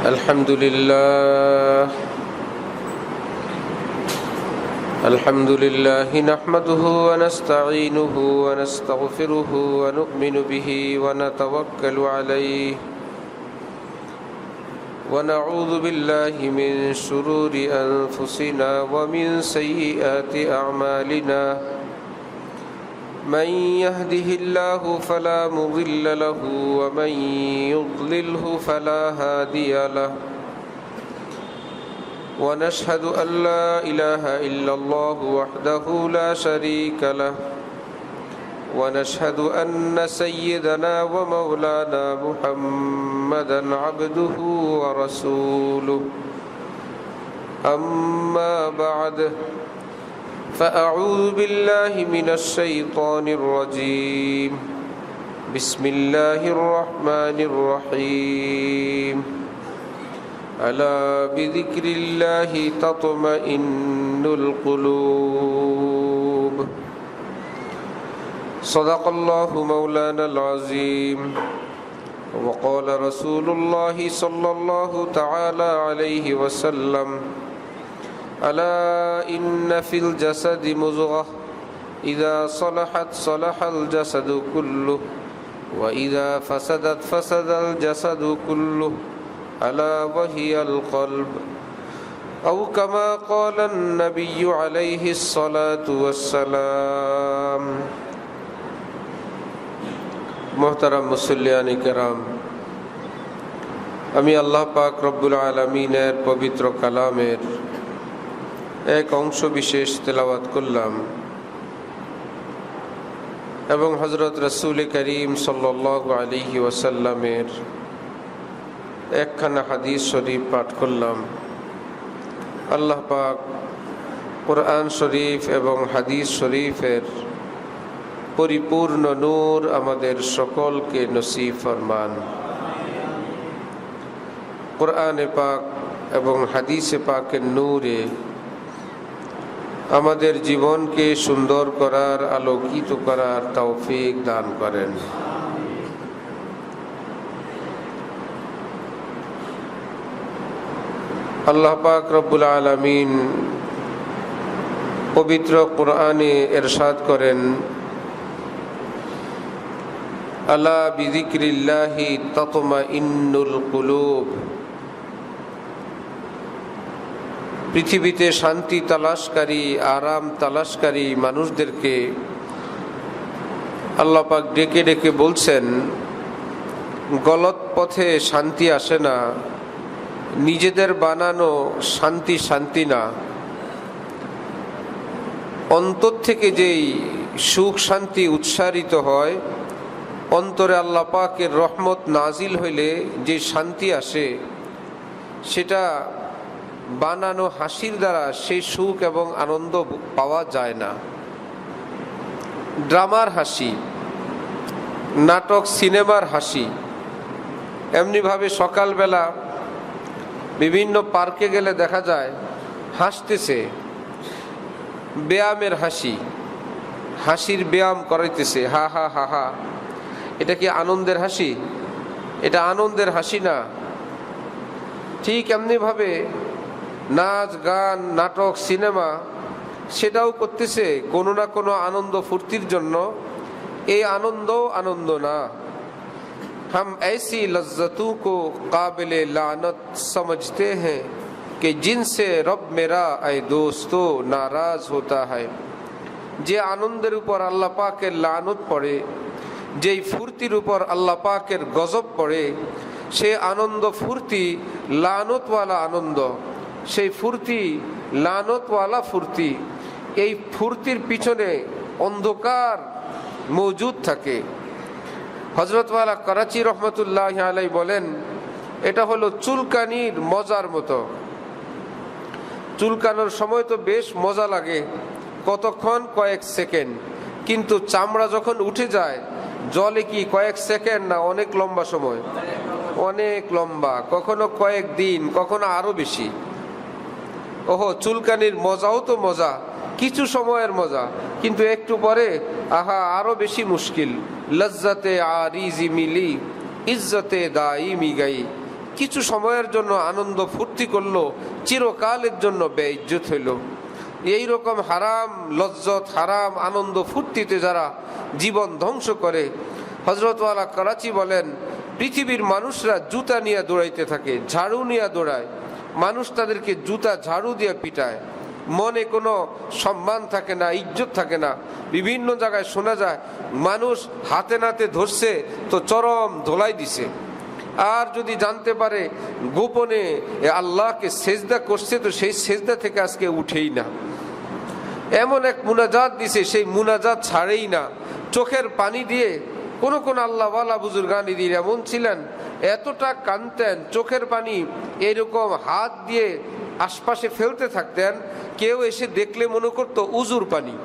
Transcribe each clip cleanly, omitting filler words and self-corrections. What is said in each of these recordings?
الحمد لله نحمده ونستعينه ونستغفره ونؤمن به ونتوكل عليه ونعوذ بالله من شرور أنفسنا ومن سيئات أعمالنا من يهده الله فلا مضل له ومن يضلله فلا هادي له ونشهد أن لا إله إلا الله وحده لا شريك له ونشهد أن سيدنا ومولانا محمدا عبده ورسوله أما بعد فأعوذ بالله من الشيطان الرجيم بسم الله الرحمن الرحيم ألا بذكر الله تطمئن القلوب صدق الله مولانا العظيم وقال رسول الله صلى الله تعالى عليه وسلم ألا إن في الجسد مضغة إذا صلحت صلح الجسد كله وإذا فسدت فسد الجسد كله ألا وهي القلب أو كما قال النبي عليه الصلاة والسلام محترم মুসল্লিয়ান কিরাম, আমি আল্লাহ পাক রব্বুল আলামিনের পবিত্র কালামের এক অংশ বিশেষ তেলাওয়াত করলাম এবং হযরত রাসূল করিম সাল্লাল্লাহু আলাইহি ওয়াসাল্লামের একখানা হাদিস শরীফ পাঠ করলাম। আল্লাহ পাক কোরআন শরীফ এবং হাদিস শরীফের পরিপূর্ণ নূর আমাদের সকলকে নসিব ফরমান। কোরআনে পাক এবং হাদিসে পাকের নূরে আমাদের জীবনকে সুন্দর করার, আলোকিত করার তৌফিক দান করেন। আল্লাহ পাক রব্বুল আলামিন পবিত্র কোরআনে ইরশাদ করেন, আলা বিযিকরিল্লাহি তাতমাইন্নুল কুলুব। পৃথিবীতে শান্তি তালাশকারী, আরাম তালাশকারী মানুষদেরকে আল্লাহ পাক ডেকে ডেকে বলছেন, গলত পথে শান্তি আসে না, নিজেদের বানানো শান্তি শান্তি না। অন্তর থেকে যেই সুখ শান্তি উচ্চারিত হয়, অন্তরে আল্লাহ পাকের রহমত নাজিল হইলে যে শান্তি আসে, সেটা বানানো হাসির দ্বারা সেই সুখ এবং আনন্দ পাওয়া যায় না। ড্রামার হাসি, নাটক সিনেমার হাসি, এমনিভাবে সকালবেলা বিভিন্ন পার্কে গেলে দেখা যায় হাসতেছে, ব্যায়ামের হাসি, হাসির ব্যায়াম করাইতেছে, হা হা হা হা। এটা কি আনন্দের হাসি? এটা আনন্দের হাসি না। ঠিক এমনিভাবে নাচ গান নাটক সিনেমা সেটাও করতেছে কোনো না কোনো আনন্দ ফুর্তির জন্য। এই আনন্দও আনন্দ না। हम ऐसी लज्जतों को काबिल लानत समझते हैं कि जिनसे रब मेरा ऐ दोस्तों नाराज होता है। যে আনন্দের উপর আল্লাহ পাকের লানত পড়ে, যেই ফুর্তির উপর আল্লাহ পাকের গজব পড়ে, সে আনন্দ ফুর্তি লানতওয়ালা আনন্দ, সেই ফুর্তি লানতওয়ালা ফুর্তি। এই ফুর্তির পিছনে অন্ধকার মজুদ থাকে। হযরতওয়ালা করাচি রহমতুল্লাহ আলাইহি বলেন, এটা হলো চুলকানির মজার মতো। চুলকানোর সময় তো বেশ মজা লাগে, কতক্ষণ, কয়েক সেকেন্ড, কিন্তু চামড়া যখন উঠে যায় জলে কি কয়েক সেকেন্ড না, অনেক লম্বা সময়, অনেক লম্বা, কখনো কয়েক দিন, কখনো আরো বেশি। ওহো, চুলকানির মজাও তো মজা, কিছু সময়ের মজা, কিন্তু একটু পরে আহা আরো বেশি মুশকিল। লজ্জাতে আরিজি মিলি ইজ্জতে দাইমি গাই, কিছু সময়ের জন্য আনন্দ ফুর্তি করলো, চিরকালের জন্য বেইজ্জত হইল। এইরকম হারাম লজ্জত, হারাম আনন্দ ফুর্তিতে যারা জীবন ধ্বংস করে, হযরত ওয়ালা করাচি বলেন, পৃথিবীর মানুষরা জুতা নিয়ে দৌড়াইতে থাকে, ঝাড়ু নিয়ে দৌড়ায়, মানুষ তাদেরকে জুতা ঝাড়ু দিয়ে পিটায়, মনে কোনো সম্মান থাকে না, ইজ্জত থাকে না। বিভিন্ন জায়গায় শোনা যায় মানুষ হাতে নাতে ধরছে তো চরম ধোলাই দিছে, আর যদি জানতে পারে গোপনে আল্লাহকে সেজদা করছে তো সেই সেজদা থেকে আজকে উঠেই না। এমন এক মুনাজাত দিছে, সেই মুনাজাত ছাড়েই না। চোখের পানি দিয়ে কোন কোন আল্লাহওয়ালা বুজুর্গানি দিয়ে এমন ছিলেন, এতটা কাঁদতেন, চোখের পানি এরকম হাত দিয়ে আশপাশে ফেলতে থাকতেন, কেউ এসে দেখলে মনে করতো উজুর পানি,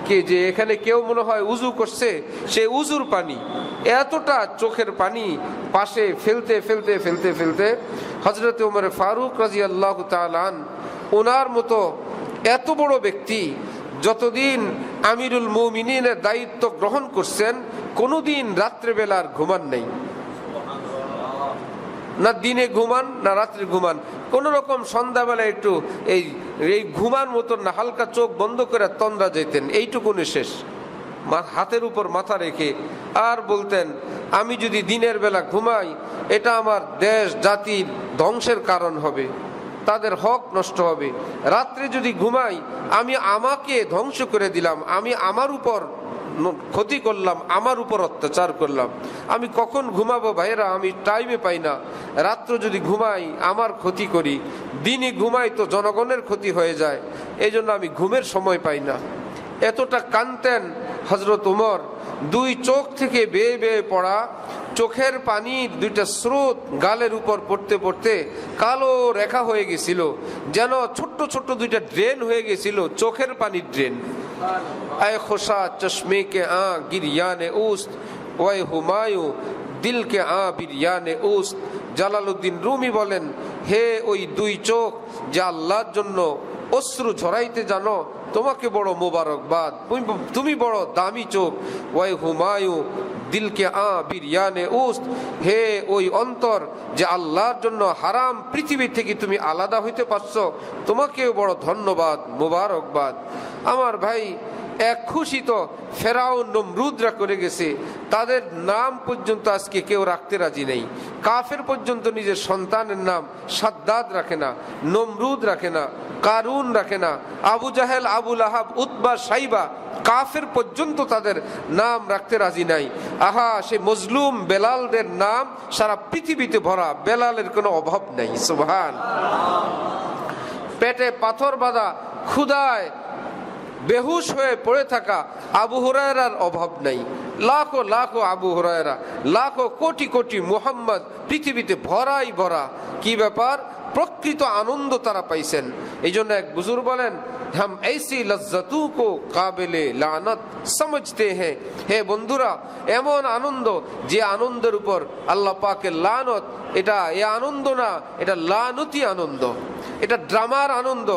কে যে এখানে কেউ মনে হয় উজু করছে, সে উজুর পানি। এতটা চোখের পানি পাশে ফেলতে ফেলতে ফেলতে ফেলতে হযরত ওমর ফারুক রাদিয়াল্লাহু তাআলা ওনার মতো এত বড় ব্যক্তি যতদিন আমিরুল মুমিনিনের দায়িত্ব গ্রহণ করছেন, কোনোদিন রাত্রেবেলার ঘুমান নেই, না দিনে ঘুমান না রাত্রে ঘুমান, কোন রকম সন্ধ্যাবেলা একটু এই ঘুমান মতন না, হালকা চোখ বন্ধ করে তন্দ্রা যেতেন, এইটুকুনি শেষ, হাতের উপর মাথা রেখে। আর বলতেন, আমি যদি দিনের বেলা ঘুমাই এটা আমার দেশ জাতির ধ্বংসের কারণ হবে, তাদের হক নষ্ট হবে। রাত্রে যদি ঘুমাই আমি আমাকে ধ্বংস করে দিলাম, আমি আমার উপর ক্ষতি করলাম, আমার উপর অত্যাচার করলাম। আমি কখন ঘুমাবো ভাইয়েরা, আমি টাইমে পাই না। রাত্র যদি ঘুমাই আমার ক্ষতি করি, দিনে ঘুমাই তো জনগণের ক্ষতি হয়ে যায়, এই জন্য আমি ঘুমের সময় পাই না। এতটা কাঁদতেন হযরত ওমর। দুই চোখ থেকে বেয়ে বেয়ে পড়া চোখের পানির দুইটা স্রোত গালের উপর পড়তে পড়তে কালো রেখা হয়ে গেছিল, যেন ছোট্ট ছোট্ট দুইটা ড্রেন হয়ে গেছিল, চোখের পানির ড্রেন। আয় খোসা চশমে কে আ গিরিয়ানে উস্ত, ওয়াই হুমায়ু দিল কে আ বিরিয়ানে উস্ত। জালালউদ্দিন রুমি বলেন, হে ওই দুই চোখ যা আল্লাহর জন্য অশ্রু ঝরাইতে জানো, তোমাকে বড় মোবারকবাদ, তুমি বড় দামি চোখ। ওয়াই হুমায়ু দিলকে আ বিরিয়ানে উস্ত, হে ওই অন্তর যে আল্লাহর জন্য হারাম পৃথিবী থেকে তুমি আলাদা হইতে পারছো, তোমাকেও বড় ধন্যবাদ, মোবারকবাদ। আমার ভাই, এক খুশি তো ফেরাউন নমরুদরা করে গেছে, তাদের নাম পর্যন্ত আজকে কেউ রাখতে রাজি নেই। কাফের পর্যন্ত নিজের সন্তানের নাম সাদ্দাদ রাখে না, নমরুদ রাখে না, কারুন রাখে না, আবু জাহেল, আবু লাহাব, উতবা, সাইবা, কাফের পর্যন্ত তাদের নাম রাখতে রাজি নাই। আহা, সে মজলুম বেলালদের নাম সারা পৃথিবীতে ভরা, বেলালের কোনো অভাব নাই। সুবহান। পেটে পাথর বাঁধা, ক্ষুধায় বেহুশ হয়ে পড়ে থাকা আবু হুরায়রার অভাব নাই। লাখো লাখো আবু হুরায়রা, লাখো কোটি কোটি মুহাম্মদ পৃথিবীতে ভরাই ভরা। কি ব্যাপার? প্রকৃত আনন্দ তারা পাইছেন। এই জন্য এক বুজুর্গ বলেন, হাম ऐसी लज्जतों को काबिले लानत समझते हैं। হে বন্ধুরা, এমন আনন্দ যে আনন্দের উপর আল্লাহ পাকের লানত, এটা এ আনন্দ না, এটা লানতি আনন্দ, এটা ড্রামার আনন্দ।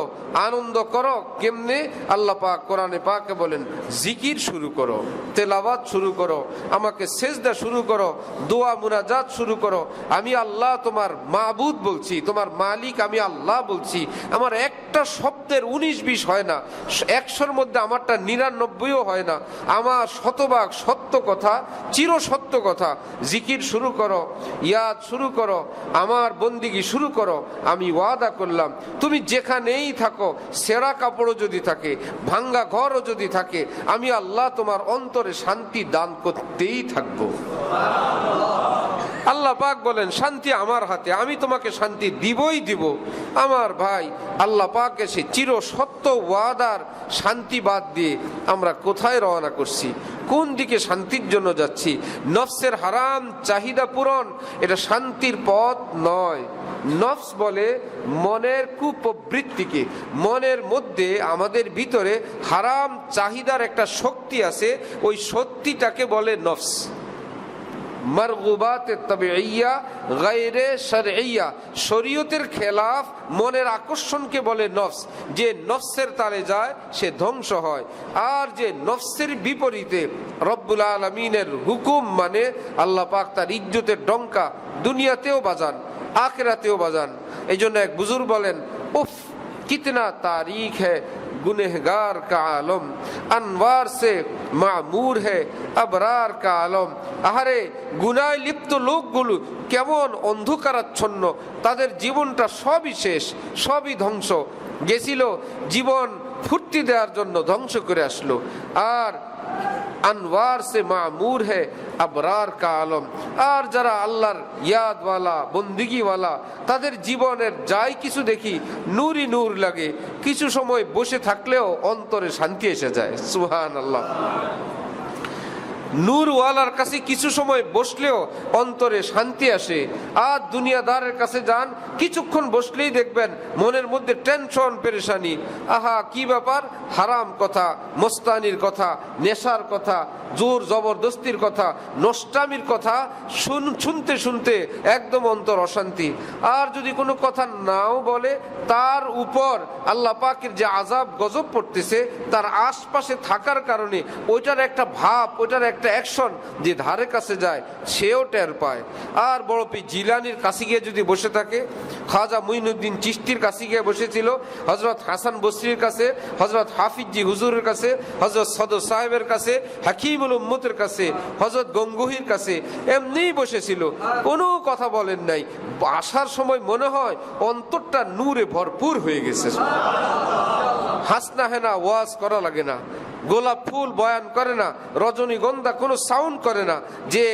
আনন্দ করো কেমনে? আল্লাহ পাক কোরআনে পাকে বলেন, জিকির শুরু করো, তেলাওয়াত শুরু করো, আমাকে সেজদা শুরু করো, দোয়া মুনাজাত শুরু করো। আমি আল্লাহ তোমার মাবুদ বলছি, তোমার মালিক আমি আল্লাহ বলছি। আমার একটা শব্দের 19-20 হয় না, 100-র মধ্যে আমারটা 99ও হয় না। আমার শতভাগ সত্য কথা, চির সত্য কথা। জিকির শুরু করো, ইয়াদ শুরু করো, আমার বন্দিগি শুরু করো। আমি ওয়াদা করলাম, তুমি যেখানেই থাকো, সেরা কাপড়ও যদি থাকে, ভাঙ্গা ঘরও যদি থাকে, আমি আল্লাহ তোমার অন্তরে শান্তি দান করতেই থাকবো। আল্লাহ পাক বলেন, শান্তি আমার হাতে, আমি তোমাকে শান্তি দিবই দিব। আমার ভাই, আল্লাহ পাক এসে চির সত্য ওয়াদার শান্তি বাদ দিয়ে আমরা কোথায় রওনা করছি? কোন দিকে শান্তির জন্য যাচ্ছি? নফসের হারাম চাহিদা পূরণ, এটা শান্তির পথ নয়। নফস বলে মনের কুপ্রবৃত্তিকে। মনের মধ্যে আমাদের ভিতরে হারাম চাহিদার একটা শক্তি আছে, ওই শক্তিটাকে বলে নফস। মারগুবাত তাবিইয়া গায়রে শারঈয়া, শরীয়তের খেলাফ মনের আকর্ষণকে বলে নফস। যে নফসের তালে যায় সে ধ্বংস হয়। আর যে নফসের বিপরীতে রব্বুল আলামিনের হুকুম মানে আল্লাহ পাক তার ইজ্জতের ডঙ্কা দুনিয়াতেও বাজান, আখিরাতেও বাজান। এই জন্য এক বুজুর্গ বলেন, উফ কিতনা তারিখ है गुनहगार का आलम, अनवार से मामूर है अबरार का आलम। আহারে গুনায় লিপ্ত লোকগুলো কেমন অন্ধকারাচ্ছন্ন, তাদের জীবনটা সবই শেষ, সবই ধ্বংস। গেছিল জীবন ফুর্তি দেওয়ার জন্য, ধ্বংস করে আসলো। আর আনওয়ার সে মামুর হে আবরার কা আলম, আর যারা আল্লাহর ইয়াদওয়ালা বন্দিগিওয়ালা তাদের জীবনের যাই কিছু দেখি নূরই নূর লাগে। কিছু সময় বসে থাকলেও অন্তরে শান্তি এসে যায়। সুবহানাল্লাহ। নূরওয়ালার কাছে কিছু সময় বসলেও অন্তরে শান্তি আসে। আর দুনিয়াদারের কাছে যান, কিছুক্ষণ বসলেই দেখবেন মনের মধ্যে টেনশন পেরেশানি। আহা কি ব্যাপার, হারাম কথা, মস্তানির কথা, নেশার কথা, জোর জবরদস্তির কথা, নষ্টামির কথা শুনতে শুনতে একদম অন্তর অশান্তি। আর যদি কোনো কথা নাও বলে, তার উপর আল্লাহ পাকের যে আযাব গজব পড়তেছে তার আশপাশে থাকার কারণে ওইটার একটা ভাব, ওইটার একটা অ্যাকশন যে ধারে কাছে যায় সেও টের পায়। আর বড় পীর জিলানির কাছে গিয়ে যদি বসে থাকে, খাজা মুঈনুদ্দিন চিশতির কাছে গিয়ে বসেছিল, হযরত হাসান বসরির কাছে, হযরত হাফিজি হুজুরের কাছে, হযরত সদর সাহেবের কাছে, হাকিমুল উম্মতের কাছে, হযরত গঙ্গুহির কাছে এমনিই বসেছিল, কোনো কথা বলেন নাই। আসার সময় মনে হয় অন্তরটা নূরে ভরপুর হয়ে গেছে। হাসনা হেনা ওয়াজ করা লাগে না, গোলাপ ফুল বয়ান করে না, রজনীগন্ধা কোনো সাউন্ড করে না। যে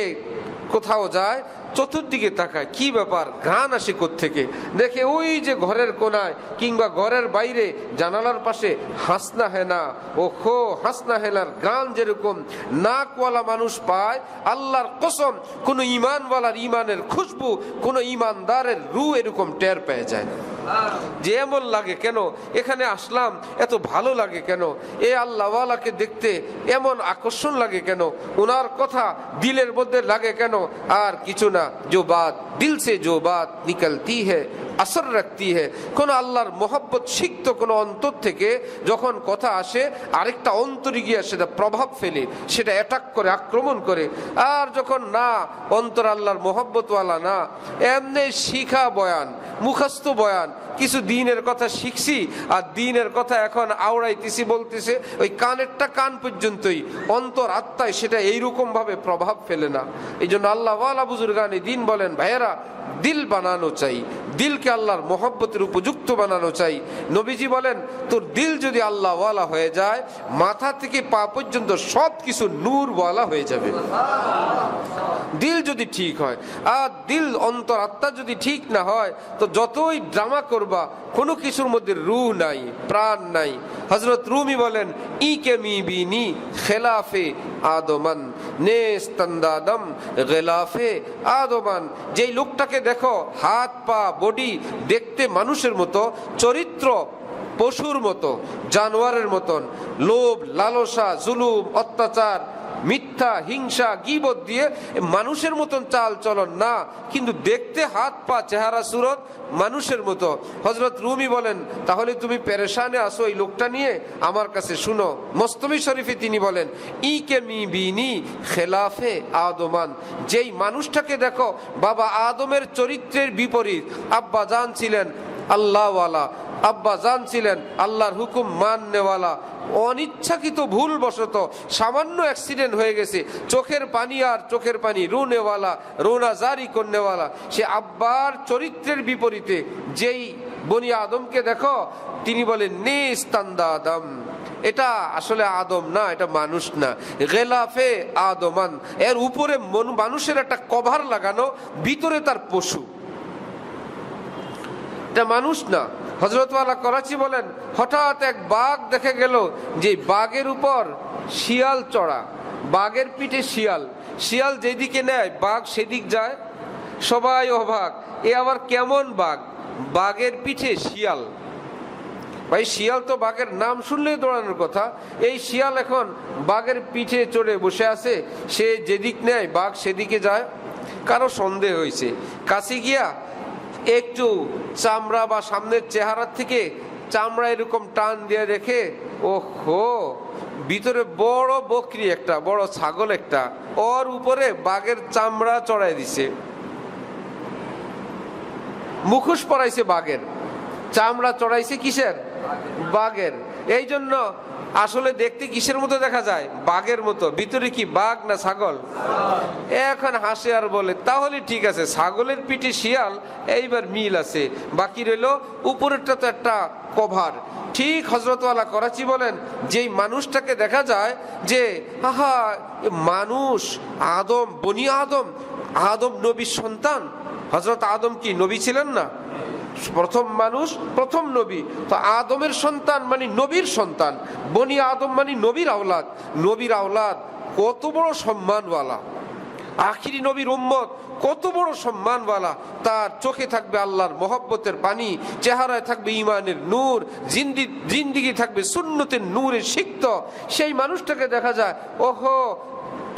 কোথাও যায় চতুর্দিকে তাকায়, কি ব্যাপার, ঘ্রাণ আসে কোত্থেকে, দেখে ওই যে ঘরের কোনায় কিংবা ঘরের বাইরে জানালার পাশে হাসনা হেনা, ও খো হাসনা হেনার গান যেরকম নাকওয়ালা মানুষ পায়, আল্লাহর কসম কোন ইমানওয়ালার ইমানের খুশবু, কোন ইমানদারের রূহ এরকম টের পেয়ে যায়। যে এমন লাগে কেন, এখানে আসলাম এত ভালো লাগে কেন, এ আল্লাহওয়ালাকে দেখতে এমন আকর্ষণ লাগে কেন, ওনার কথা দিলের মধ্যে লাগে কেন। আর কিছু না, जो बात दिल से जो बात निकलती है আসর রাখতি হে, কোন আল্লাহর মোহাব্বত সিক্ত কোন অন্তর থেকে যখন কথা আসে আরেকটা অন্তরে গিয়ে সেটা প্রভাব ফেলে, সেটা অ্যাটাক করে, আক্রমণ করে। আর যখন না অন্তর আল্লাহর মোহাব্বতওয়ালা না, এমনি শিখা বয়ান, মুখস্থ বয়ান, কিছু দিনের কথা শিখছি আর দিনের কথা এখন আওড়াইতেছি বলতেছে, ওই কানেরটা কান পর্যন্তই, অন্তর আত্মায় সেটা এইরকম ভাবে প্রভাব ফেলে না। এই জন্য আল্লাহওয়ালা বুজুর্গানি দিন বলেন, ভাইয়েরা দিল বানানো চাই, দিলকে আল্লাহর মোহাব্বতের উপযুক্ত বানানো চাই। নবীজি বলেন, তোর দিল যদি আল্লাহওয়ালা হয়ে যায়, মাথা থেকে পা পর্যন্ত সব কিছু নূরওয়ালা হয়ে যাবে। দিল যদি ঠিক হয়, আর দিল অন্তর আত্মা যদি ঠিক না হয়, তো যতই ড্রামা করবা কোনো কিছুর মধ্যে রূহ নাই, প্রাণ নাই। হযরত রুমি বলেন, ই কে মি বিনি খেলাফে আদমান নেস্তান্দাদম গেলাফে আদমান। যেই লোকটাকে দেখো হাত পা বডি দেখতে মানুষের মতো, চরিত্র পশুর মতো, জানোয়ারের মতন, লোভ লালসা জুলুম অত্যাচার মিথ্যা হিংসা গীবত দিয়ে মানুষের মতন চাল চলন না, কিন্তু দেখতে হাত পা চেহারা সুরত মানুষের মতো। হযরত রুমি বলেন, তাহলে তুমি পেরেশানে আসো এই লোকটা নিয়ে, আমার কাছে শুনো। মস্তমি শরীফে তিনি বলেন, ই কে মি বিনি খেলাফে আদমান। যেই মানুষটাকে দেখো বাবা আদমের চরিত্রের বিপরীত, আব্বা জান ছিলেন আল্লাহওয়ালা, আব্বা জান ছিলেন আল্লাহর হুকুম মাননেওয়ালা, অনিচ্ছাকৃত ভুলবশত সামান্য অ্যাক্সিডেন্ট হয়ে গেছে, চোখের পানি আর চোখের পানি রুনেওয়ালা, রোনা জারি করনেওয়ালা, সে আব্বার চরিত্রের বিপরীতে যেই বনি আদমকে দেখো, তিনি বলেন নেস্তান্দা আদম, এটা আসলে আদম না, এটা মানুষ না, গেলাফে আদমান। এর উপরে মানুষের একটা কভার লাগানো, ভিতরে তার পশু, এটা মানুষ না। হযরতওয়ালা করাচি বলেন, হঠাৎ এক বাঘ দেখে গেল, যে বাঘের উপর শিয়াল চড়া, বাঘের পিঠে শিয়াল, শিয়াল যেদিকে নেয় বাঘ সেদিক যায়। সবাই অবাক, এ আবার কেমন বাঘ, বাঘের পিঠে শিয়াল। ভাই শিয়াল তো বাঘের নাম শুনলেই দৌড়ানোর কথা। এই শিয়াল এখন বাঘের পিঠে চড়ে বসে আছে, সে যেদিক নেয় বাঘ সেদিকে যায়। কারো সন্দেহ হয়েছে, কাছে গিয়া একটু চামড়া বা সামনের চেহারা থেকে চামড়া এরকম টান দিয়ে দেখে, ওহো ভিতরে বড় বকরি একটা, বড় ছাগল একটা, ওর উপরে বাঘের চামড়া চড়াই দিছে, মুখোশ পরাইছে বাঘের, চামড়া চড়াইছে কিসের? বাঘের। এই জন্য আসলে দেখতে কিসের মতো দেখা যায়? বাঘের মতো। ভিতরে কি বাঘ না ছাগল? এখন হাসে আর বলে তাহলে ঠিক আছে, ছাগলের পিঠে শিয়াল, এইবার মিল আছে। বাকি রইল উপরেরটা তো একটা কভার। ঠিক হযরত ওয়ালা করাচি বলেন, যেই মানুষটাকে দেখা যায় যে আহা মানুষ, আদম, বনি আদম, আদম নবীর সন্তান। হযরত আদম কি নবী ছিলেন না? প্রথম মানুষ, প্রথম নবী। তো আদমের সন্তান মানে নবীর সন্তান, বনি আদম মানে নবীর আওলাদ। নবীর আওলাদ কত বড় সম্মানওয়ালা, আখিরি নবীর উম্মত কত বড় সম্মানওয়ালা। তার চোখে থাকবে আল্লাহর মহব্বতের পানি, চেহারায় থাকবে ইমানের নূর, জিন্দিগি থাকবে সুন্নতের নূরে সিক্ত। সেই মানুষটাকে দেখা যায় ওহো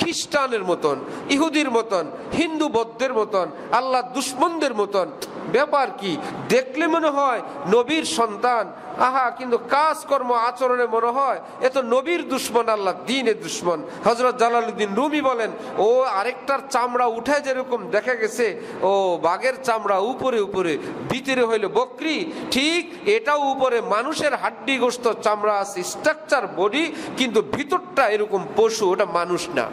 খ্রিস্টানের মতন, ইহুদির মতন, হিন্দু বৌদ্ধের মতন, আল্লাহ দুশ্মনদের মতন। ব্যাপার কি? দেখলে মনে হয় নবীর সন্তান, আহা কিন্তু কাজকর্ম আচরণে মনে হয় এ তো নবীর দুশ্মন, আল্লাহ দ্বীনের দুশ্মন। হযরত জালালউদ্দিন রুমি বলেন, ও আরেকটার চামড়া উঠায় যেরকম দেখা গেছে, ও বাঘের চামড়া উপরে উপরে, ভিতরে হইল বকরি, ঠিক এটাও উপরে মানুষের হাড্ডি গোস্ত চামড়া আছে, স্ট্রাকচার বডি, কিন্তু ভিতরটা এরকম পশু, ওটা মানুষ না।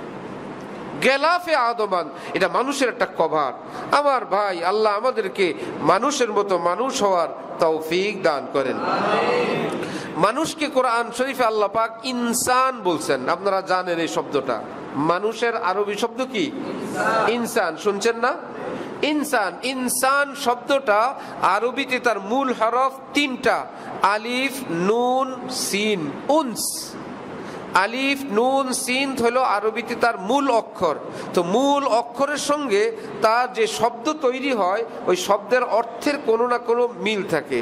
গেলাফে আদমান, এটা মানুষের একটা কভার। আমার ভাই, আল্লাহ আমাদেরকে মানুষের মতো মানুষ হওয়ার তৌফিক দান করেন। মানুষকে কোরআন শরীফে আল্লাহ পাক ইনসান বলছেন। আপনারা জানেন এই শব্দটা, মানুষের আরবি শব্দ কি? ইনসান। শুনছেন না? ইনসান। ইনসান শব্দটা আরবিতে তার মূল হরফ তিনটা, আলিফ নুন সিন, উনস। আলিফ নুন সিন হলো আরবিতে তার মূল অক্ষর। তো মূল অক্ষরের সঙ্গে তার যে শব্দ তৈরি হয়, ওই শব্দের অর্থের কোনো না কোনো মিল থাকে।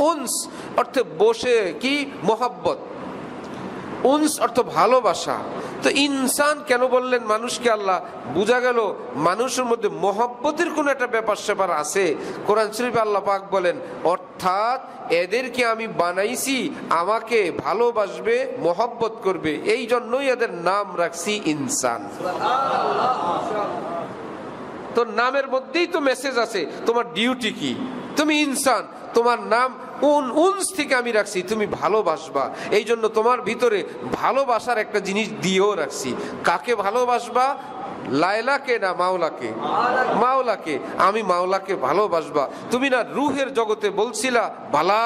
উনস অর্থে বসে, কি মহব্বত, উনস অর্থ ভালোবাসা। তো ইনসান কেন বললেন মানুষকে আল্লাহ? বোঝা গেল মানুষের মধ্যে মহব্বতের কোন একটা ব্যাপার স্যাপার আছে। কোরআন শরীফে আল্লাহ পাক বলেন, অর্থাৎ এদেরকে আমি বানাইছি আমাকে ভালোবাসবে, মহব্বত করবে, এই জন্যই এদের নাম রাখছি ইনসান। তো নামের মধ্যেই তো মেসেজ আছে, তোমার ডিউটি কি? তুমি ইনসান, তোমার নাম উনস থেকে আমি রাখছি তুমি ভালোবাসবা। এই জন্য তোমার ভিতরে ভালোবাসার একটা জিনিস দিয়েও রাখছি। কাকে ভালোবাসবা? লায়লাকে না মাওলাকে? মাওলাকে। আমি মাওলাকে ভালোবাসবা। তুমি না রুহের জগতে বলছিলা বালা,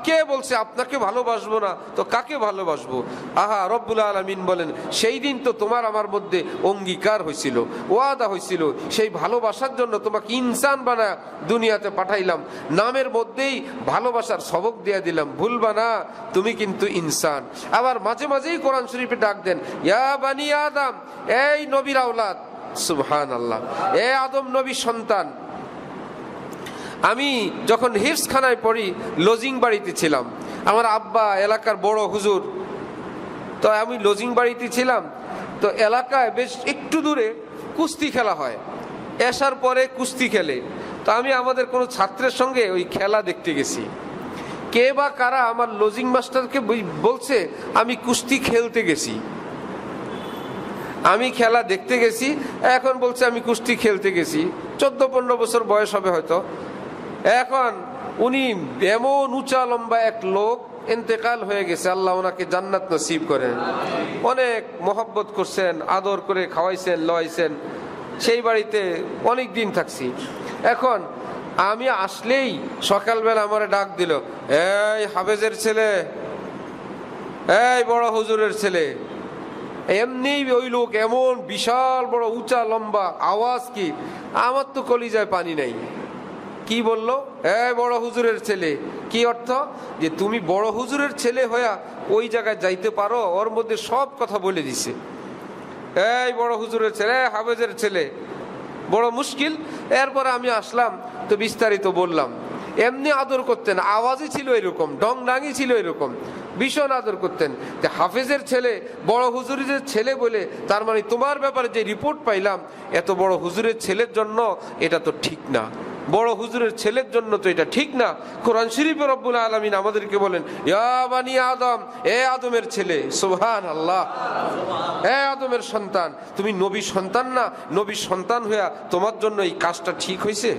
কে বলছে আপনাকে ভালোবাসবো না? তো কাকে ভালোবাসবো? আহা রব্বুল আলামিন বলেন, সেই দিন তো তোমার আমার মধ্যে অঙ্গীকার হয়েছিল, ওয়াদা হয়েছিল, সেই ভালোবাসার জন্য তোমাকে ইনসান বানা দুনিয়াতে পাঠাইলাম, নামের মধ্যেই ভালোবাসার সবক দিয়ে দিলাম, ভুলবা না তুমি কিন্তু ইনসান। আবার মাঝে মাঝেই কোরআন শরীফে ডাক দেন, ইয়া বানি আদম, এই নবীর আওলাদ, সুবহানাল্লাহ, এ আদম নবীর সন্তান। আমি যখন হিফজখানায় পড়ি, লজিং বাড়িতে ছিলাম, আমার আব্বা এলাকার বড় হুজুর, তো আমি লজিং বাড়িতে ছিলাম। তো এলাকায় বেশ একটু দূরে কুস্তি খেলা হয়, এসার পরে কুস্তি খেলে। তো আমি আমাদের কোনো ছাত্রের সঙ্গে ওই খেলা দেখতে গেছি। কে বা কারা আমার লজিং মাস্টারকে বলছে আমি কুস্তি খেলতে গেছি, আমি খেলা দেখতে গেছি। এখন বলছে আমি কুস্তি খেলতে গেছি। 14-15 বছর বয়স হবে হয়তো। এখন উনি এমন উঁচা লম্বা এক লোক, ইন্তেকাল হয়ে গেছে, আল্লাহ ওনাকে জান্নাত নসিব করেন। অনেক মহব্বত করছেন, আদর করে খাওয়াইছেন, লওয়াইছেন। সেই বাড়িতে অনেক দিন থাকছি। এখন আমি আসলেই সকালবেলা আমার ডাক দিল, এই হাফেজের ছেলে, এই বড় হুজুরের ছেলে। এমনি ওই লোক এমন বিশাল বড় উঁচা লম্বা, আওয়াজ কি, আমার তো কলিজায় পানি নাই। কি বললো? বড় হুজুরের ছেলে। কি অর্থ? যে তুমি বড় হুজুরের ছেলে হইয়া ওই জায়গায় যাইতে পারো? ওর মধ্যে সব কথা বলে দিছে। এই বড় হুজুরের ছেলে, হাফেজের ছেলে, বড় মুশকিল। এরপরে আমি আসলাম, তো বিস্তারিত বললাম। এমনি আদর করতেন, আওয়াজই ছিল এরকম, ডং ডাঙি ছিল এরকম, ভীষণ আদর করতেন। যে হাফেজের ছেলে, বড় হুজুরের ছেলে বলে, তার মানে তোমার ব্যাপারে যে রিপোর্ট পাইলাম, এত বড় হুজুরের ছেলের জন্য এটা তো ঠিক না, বড় হুজুরের ছেলের জন্য তো এটা ঠিক না। কোরআন শরীফে রব্বুল আলামিন আমাদেরকে বলেন, ইয়া বানি আদম, এ আদমের ছেলে, সুবহানাল্লাহ, এ আদমের সন্তান, তুমি নবীর সন্তান না? নবীর সন্তান হইয়া তোমার জন্য এই কাজটা ঠিক হয়েছে?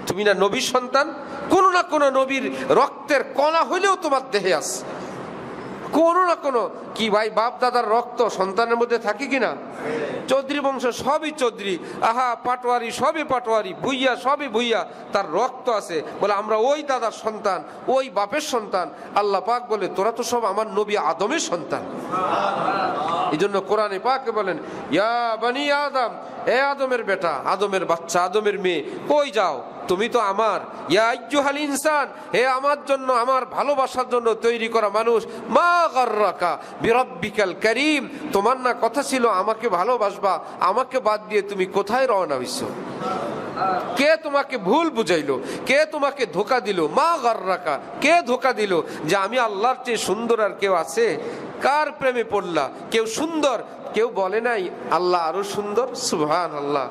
তুমি না নবীর সন্তান? কোনো না কোনো নবীর রক্তের কণা হইলেও তোমার দেহে আছে, কোনো না কোনো। কি ভাই, বাপ দাদার রক্ত সন্তানের মধ্যে থাকে কিনা? চৌধুরী বংশ সবই চৌধুরী, আহা পাটোয়ারি সবই পাটোয়ারি, ভুইয়া সবই ভুইয়া, তার রক্ত আছে। বলে আমরা ওই দাদার সন্তান, ওই বাপের সন্তান। আল্লাহ পাক বলে তোরা তো সব আমার নবী আদমের সন্তান। এই জন্য কোরআনে পাকে বলেন, ইয়া বানি আদম, এ আদমের বেটা, আদমের বাচ্চা, আদমের মেয়ে, কই যাও? তুমি তো আমার। ইয়া আইয়ুহাল ইনসান, হে আমার জন্য, আমার ভালোবাসার জন্য তৈরি করা মানুষ, মা গাররাকা বিরাব্বিকাল কারীম, তোমার না কথা ছিল আমাকে ভালোবাসবা, আমাকে বাদ দিয়ে তুমি কোথায় রওনা হইছো? কে তোমাকে ভুল বুঝাইলো? কে তোমাকে ধোকা দিল? মা গাররাকা, কে ধোকা দিল যে আমি আল্লাহর চেয়ে সুন্দর আর কেউ আছে? কার প্রেমে পড়লা? কেউ সুন্দর, কেউ বলে নাই আল্লাহ আরো সুন্দর? সুবহানাল্লাহ।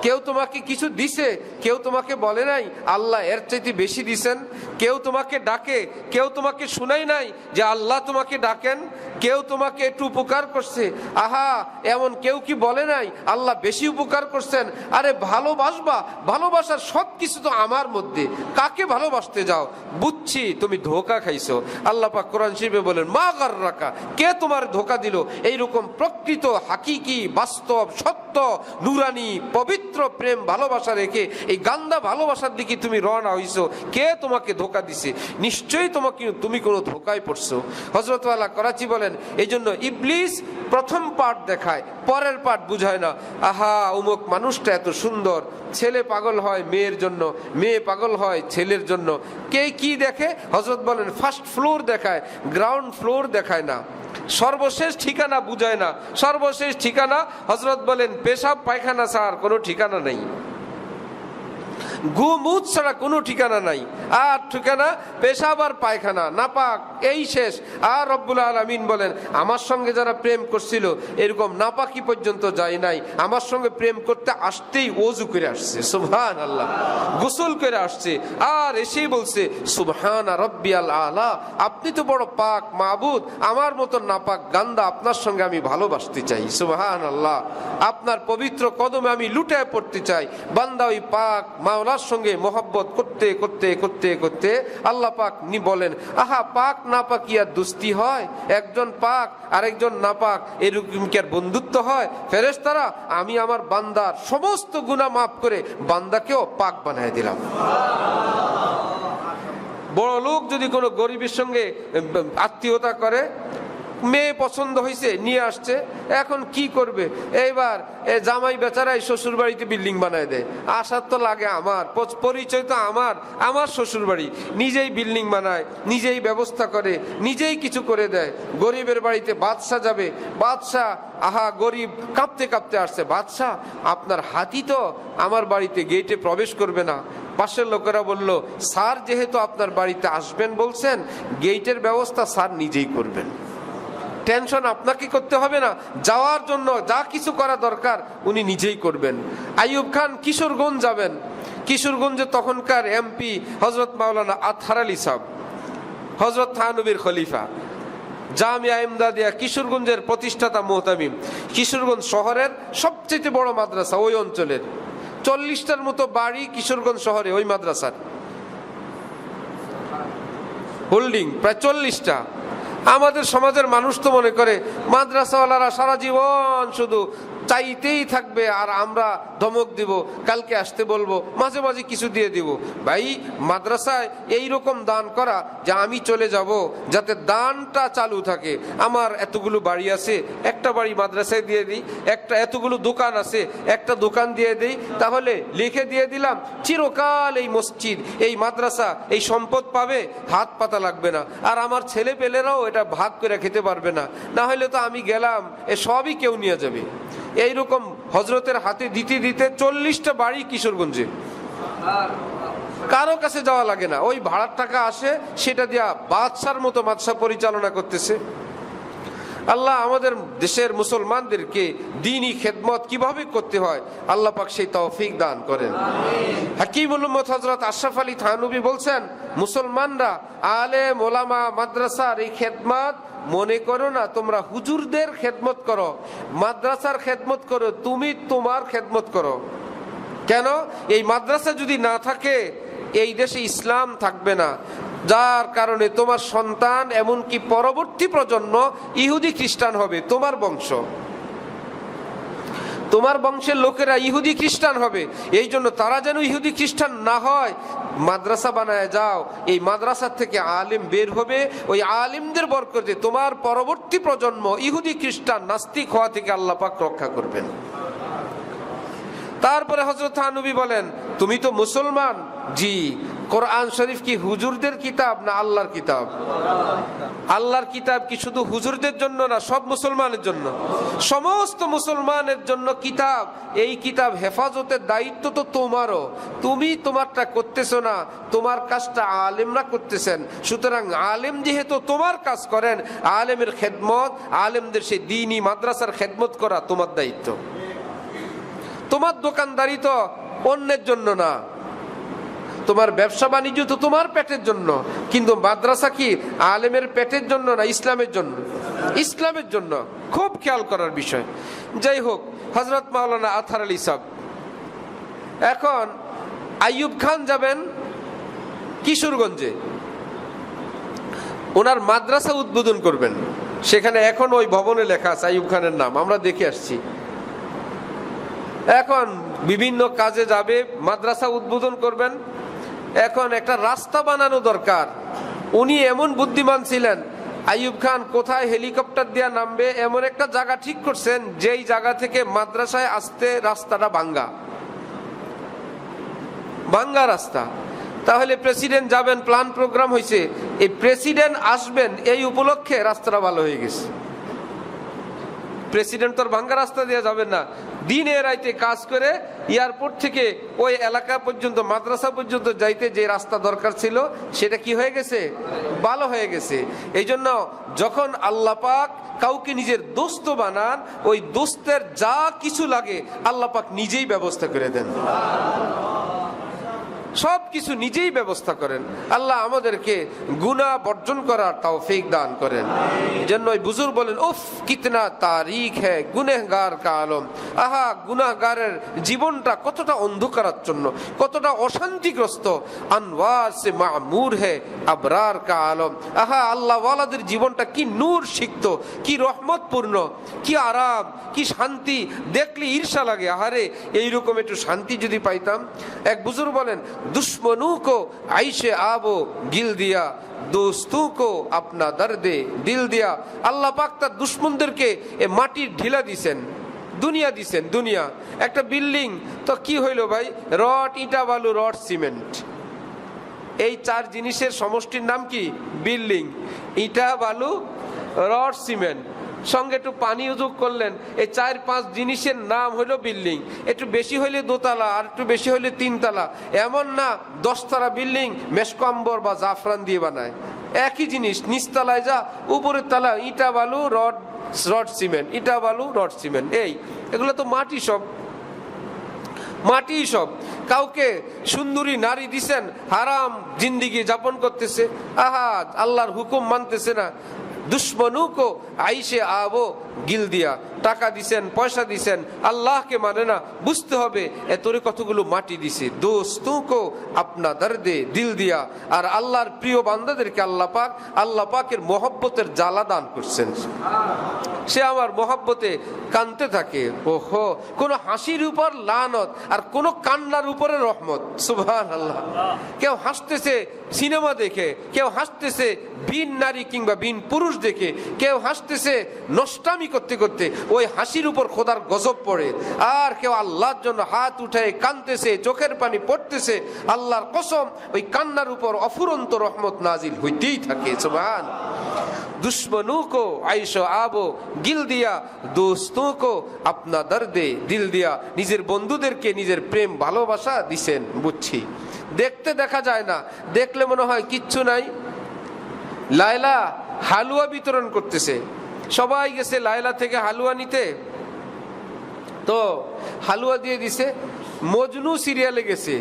কেউ তোমাকে কিছু দিছে, কেউ তোমাকে বলে নাই আল্লাহ এর চাইতে বেশি দিছেন? কেউ তোমাকে ডাকে, কেউ তোমাকে শুনাই নাই যে আল্লাহ তোমাকে ডাকেন? কেউ তোমাকে একটু উপকার করছে, আহা এমন কেউ কি বলে নাই আল্লাহ বেশি উপকার করছেন? আরে ভালোবাসবা, ভালোবাসার সব কিছু তো আমার মধ্যে, কাকে ভালোবাসতে যাও? বুঝছি তুমি ধোকা খাইছো। আল্লাহ পাক কোরআন শরীফে বলেন, মা গাররাকা, কে তোমার ধোকা দিল? এইরকম প্রকৃত হাকিকি বাস্তব সত্য নুরানি পবিত্র প্রেম ভালোবাসা রেখে এই গান্দা ভালোবাসার দিকে তুমি রওনা হইছো, কে তোমাকে ধোকা দিছে? নিশ্চয়ই তুমি কোনো ধোকায় পড়ছো। হযরত ওয়ালা করাচি বলেন, এই জন্য ইবলিস প্রথম পার্ট দেখায়, পরের পার্ট বুঝায় না। আহা অমুক মানুষটা এত সুন্দর, ছেলে পাগল হয় মেয়ের জন্য, মেয়ে পাগল হয় ছেলের জন্য। কে কি দেখে? হযরত বলেন ফার্স্ট ফ্লোর দেখায়, গ্রাউন্ড ফ্লোর দেখায় না। সর্বশেষ ঠিকানা বুঝায় না। সর্বশেষ ঠিকানা হযরত বলেন পেশাব পায়খানা ছাড়া কোনো ঠিকানা নেই, গুমুত ছাড়া কোনো ঠিকানা নাই। আর ঠিকানা পেশাব আর পায়খানা, নাপাক, এই শেষ। আর রব্বুল আলামিন বলেন, আমার সঙ্গে যারা প্রেম করছিল এরকম নাপাকি পর্যন্ত যায় নাই, আমার সঙ্গে প্রেম করতে আসতেই ওযু করে আসছে, সুবহানাল্লাহ, গোসল করে আসছে, আর এসেই বলছে সুবহানা রাব্বিয়াল আলা, আপনি তো বড় পাক মাবুদ, আমার মতো নাপাক গান্দা আপনার সঙ্গে আমি ভালোবাসতে চাই, সুবহানাল্লাহ, আপনার পবিত্র কদমে আমি লুটায় পড়তে চাই। বান্দা ওই পাক মাওলার সঙ্গে মোহাব্বত করতে করতে করতে করতে আল্লাহ পাক বলেন, আহা পাক নাপাক কি আর দোস্তি হয়? একজন পাক আরেকজন নাপাক এরকম কি আর বন্ধুত্ব হয়? ফেরেশতারা, আমি আমার বান্দার সমস্ত গুনাহ মাফ করে বান্দাকেও পাক বানায় দিলাম। বড় লোক যদি কোনো গরিবের সঙ্গে আত্মীয়তা করে, মেয়ে পছন্দ হয়েছে নিয়ে আসছে, এখন কি করবে? এইবার জামাই বেচারাই শ্বশুর বাড়িতে বিল্ডিং বানায় দেয়। আসার তো লাগে আমার, পরিচয় তো আমার, আমার শ্বশুর বাড়ি, নিজেই বিল্ডিং বানায়, নিজেই ব্যবস্থা করে, নিজেই কিছু করে দেয়। গরিবের বাড়িতে বাদশা যাবে, বাদশা, আহা গরিব কাঁপতে কাঁপতে আসছে, বাদশা আপনার হাতি তো আমার বাড়িতে গেটে প্রবেশ করবে না। পাশের লোকেরা বলল, স্যার যেহেতু আপনার বাড়িতে আসবেন বলছেন, গেটের ব্যবস্থা স্যার নিজেই করবেন, টেনশন আপনাকে করতে হবে না, যাওয়ার জন্য যা কিছু করা দরকার উনি নিজেই করবেন। আইয়ুব খান কিশোরগঞ্জ যাবেন, কিশোরগঞ্জে তখনকার এমপি হযরত মাওলানা আতহার আলী সাহেব, হযরত থানবীর খলিফা, জামিয়া ইমদাদিয়া কিশোরগঞ্জের প্রতিষ্ঠাতা মুহতামিম, কিশোরগঞ্জ শহরের সবচেয়ে বড় মাদ্রাসা ওই অঞ্চলের, 40টার মতো বাড়ি কিশোরগঞ্জ শহরে, ওই মাদ্রাসার হোল্ডিং প্রায় 40টা। আমাদের সমাজের মানুষ তো মনে করে মাদ্রাসাওয়ালারা সারা জীবন শুধু চাইতেই থাকবে আর আমরা ধমক দিব, কালকে আসতে বলবো, মাঝে মাঝে কিছু দিয়ে দিব। ভাই মাদ্রাসায় এইরকম দান করা যে আমি চলে যাব, যাতে দানটা চালু থাকে। আমার এতগুলো বাড়ি আছে, একটা বাড়ি মাদ্রাসায় দিয়ে দিই, একটা এতগুলো দোকান আছে, একটা দোকান দিয়ে দিই, তাহলে লিখে দিয়ে দিলাম, চিরকাল এই মসজিদ এই মাদ্রাসা এই সম্পদ পাবে, হাত পাতা লাগবে না, আর আমার ছেলে পেলেরাও এটা ভাগ করে খেতে পারবে না, না হলে তো আমি গেলাম এ সবই কেউ নিয়ে যাবে। এইরকম হজরতের হাতে দিতে দিতে 40টা বাড়ি কিশোরগঞ্জে। কারো কাছে যাওয়া লাগে না, ওই ভাড়ার টাকা আসে, সেটা দিয়া বাদশার মতো মাদ্রাসা পরিচালনা করতেছে। আল্লাহ আমাদের দেশের মুসলমানদেরকে দ্বীনি খেদমত কিভাবে করতে হয় আল্লাহ পাক সেই তৌফিক দান করেন। হাকিমুল উম্মত হযরত আশরাফ আলী থানভী বলছেন, মুসলমানরা আলেম ওলামা মাদ্রাসার এই খেদমত মনে করো না তোমরা হুজুরদের খেদমত করো, মাদ্রাসার খেদমত করো, তুমি তোমার খেদমত করো। কেন? এই মাদ্রাসা যদি না থাকে এই দেশে ইসলাম থাকবে না, যার কারণে তোমার সন্তান এমনকি পরবর্তী প্রজন্ম ইহুদি খ্রিস্টান হবে। তোমার বংশ, তোমার বংশের লোকেরা ইহুদি খ্রিস্টান হবে। এই জন্য তারা যেন ইহুদি খ্রিস্টান না হয়, মাদ্রাসা বানায় যাও, এই মাদ্রাসা থেকে আলেম বের হবে, ওই আলেমদের বরকতে তোমার পরবর্তী প্রজন্ম ইহুদি খ্রিস্টান নাস্তিক হওয়া থেকে আল্লাহ পাক রক্ষা করবেন। তারপরে হযরত থানভী বলেন, তুমি তো মুসলমান। জি। কোরআন শরীফ কি হুজুরদের কিতাব না আল্লাহর কিতাব? আল্লাহর কিতাব কি শুধু হুজুরদের জন্য না, সব মুসলমানের জন্য? সমস্ত মুসলমানের জন্য কিতাব। এই কিতাব হেফাজতের দায়িত্ব তো তোমারও, তুমি তোমারটা করতেছো না, তোমার কাজটা আলেমরা করতেছেন। সুতরাং আলেম যেহেতু তোমার কাজ করেন, আলেমের খেদমত, আলেমদের সেই দ্বীনি মাদ্রাসার খেদমত করা তোমার দায়িত্ব। তোমার দোকানদারি তো অন্যের জন্য না, তোমার ব্যবসা বাণিজ্য তো তোমার পেটের জন্য, কিন্তু মাদ্রাসা কি আলেমের পেটের জন্য না ইসলামের জন্য? ইসলামের জন্য। খুব খেয়াল করার বিষয়। যাই হোক, হযরত মাওলানা আতহার আলী সাহেব এখন আইয়ুব খান যাবেন কিশোরগঞ্জে, ওনার মাদ্রাসা উদ্বোধন করবেন। সেখানে এখন ওই ভবনে লেখা আছে আইয়ুব খানের নাম, আমরা দেখে আসছি। এখন বিভিন্ন কাজে যাবে, মাদ্রাসা উদ্বোধন করবেন। এখন একটা রাস্তা বানানো দরকার। উনি এমন বুদ্ধিমান ছিলেন, আইয়ুব খান কোথায় হেলিকপ্টার দিয়ে নামবে এমন একটা জায়গা ঠিক করছেন, যেই জায়গা থেকে মাদ্রাসায় আসতে রাস্তাটা ভাঙ্গা রাস্তা। তাহলে প্রেসিডেন্ট যাবেন, প্ল্যান প্রোগ্রাম হয়েছে, এই প্রেসিডেন্ট আসবেন এই উপলক্ষে রাস্তাটা ভালো হয়ে গেছে। প্রেসিডেন্ট তো ভাঙ্গা রাস্তা দিয়ে যাবেন না, দিনে রাইতে কাজ করে এয়ারপোর্ট থেকে ওই এলাকা পর্যন্ত, মাদ্রাসা পর্যন্ত যাইতে যে রাস্তা দরকার ছিল সেটা কি হয়ে গেছে? ভালো হয়ে গেছে। এই জন্য যখন আল্লাহ পাক কাউকে নিজের দোস্ত বানান, ওই দোস্তের যা কিছু লাগে আল্লাহ পাক নিজেই ব্যবস্থা করে দেন, সব কিছু নিজেই ব্যবস্থা করেন। আল্লাহ আমাদেরকে গুনাহ বর্জন করার তৌফিক দান করেন। জন্য ওই বুজুর্গ বলেন, উফ কিতনা তারিখ হ্যায় গুনহগার কা আলম। আহা, গুনাহগারের জীবনটা কতটা অন্ধকারাচ্ছন্ন, কতটা অশান্তিগ্রস্ত। আনওয়ার সে মামুর হ্যায় আবরার কা আলম। আহা, আল্লাহ ওয়ালাদের জীবনটা কি নূর সিক্ত, কি রহমতপূর্ণ, কি আরাম, কি শান্তি, দেখলে ঈর্ষা লাগে। আহারে, এইরকম একটু শান্তি যদি পাইতাম। এক বুজুর্গ বলেন, दुश्मनों को आयशे आबो गिल दिया, दोस्तों को अपना दर्दे दिल दिया। আল্লাহ পাক তার দুশমনদেরকে এ মাটির ঢিলা দিছেন, দুনিয়া দিছেন। দুনিয়া একটা বিল্ডিং তো কি হইল ভাই? রড, ইটা, বালু, রড, সিমেন্ট, এই চার জিনিসের সমষ্টির নাম কি? বিল্ডিং। ইটা, বালু, রড, সিমেন্ট, সঙ্গে একটু পানি যোগ করলেন, এই 4-5 জিনিসের নাম হলো বিল্ডিং। একটু বেশি হইলে দোতলা, আর একটু বেশি হইলে 3 তলা। এমন না 10 তলা বিল্ডিং মেশকম্বর বা জাফরান দিয়ে বানায়, একই জিনিস। নিচতলায় যা, উপরের তলা ইটা, বালু, রড, সিমেন্ট, ইটা, বালু, রড, সিমেন্ট। এগুলো তো মাটি, সব মাটি সব। কাউকে সুন্দরী নারী দিছেন, হারাম জিন্দিগি যাপন করতেছে, আহা আল্লাহর হুকুম মানতেছে না। দুশ্মনু কো আইসে আবো গিল দিয়া, টাকা দিছেন, পয়সা দিছেন, আল্লাহকে মানে না। বুঝতে হবে এতরে কতগুলো মাটি দিছে। দোস্তু কো আপনা দর্দে দিল দিয়া, আর আল্লাহর প্রিয় বান্দাদেরকে আল্লাহ পাকের মহব্বতের জ্বালা দান করছেন। সে আমার মহব্বতে কানতে থাকে। ওহো, কোন হাসির উপর লানত আর কোন কান্নার উপরে রহমত। সুবহানাল্লাহ। কেউ হাসতেছে সিনেমা দেখে, কেউ হাসতেছে ভিন নারী কিংবা ভিন পুরুষ দেখে, কেউ হাসতেছে নষ্টামি করতে করতে, ওই হাসির উপর খোদার গজব পড়ে। আর কেউ আল্লাহর জন্য হাত উঠে কাঁদতেছে, চোখের পানি পড়তেছে। আল্লাহর কসম, ওই কান্নার উপর অফুরন্ত রহমত নাজিল হইতেই থাকে। সুবহান। दुश्मनों को आयशो आबो गिल दिया, दोस्तों को अपना दर्दे दिल दिया। নিজের বন্ধুদেরকে নিজের প্রেম ভালোবাসা দিছেন, বুঝছি। দেখতে দেখা যায় না, দেখলে মনে হয় কিচ্ছু নাই। লায়লা হালুয়া বিতরণ করতেছে, সবাই গেছে লায়লা থেকে হালুয়া নিতে, তো হালুয়া দিয়ে দিছে। মজনু সিরিয়ালে গেছে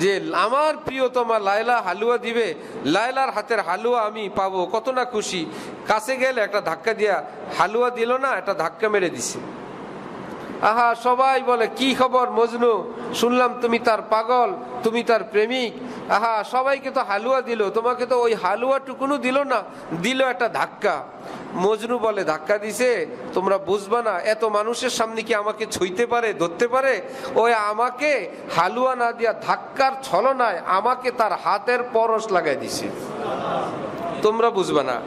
যে আমার প্রিয়তমা লায়লা হালুয়া দিবে, লায়লার হাতের হালুয়া আমি পাবো, কত না খুশি। কাছে গেলে একটা ধাক্কা দিয়া হালুয়া দিল না, একটা ধাক্কা মেরে দিছে। আহা, সবাই বলে কি খবর মজনু, শুনলাম তুমি তার পাগল, তুমি তার প্রেমিক। আহা, সবাইকে তো হালুয়া দিল, তোমাকে তো ওই হালুয়া টুকুনও দিল না, দিল একটা ধাক্কা। মজনু বলে ধাক্কা দিছে, তোমরা বুঝবা না, এত মানুষের সামনে কি আমাকে ছুঁইতে পারে, ধরতে পারে? ওই আমাকে হালুয়া না দিয়া ধাক্কার ছলনায় আমাকে তার হাতের পরশ লাগাই দিছে, তোমরা বুঝবা না।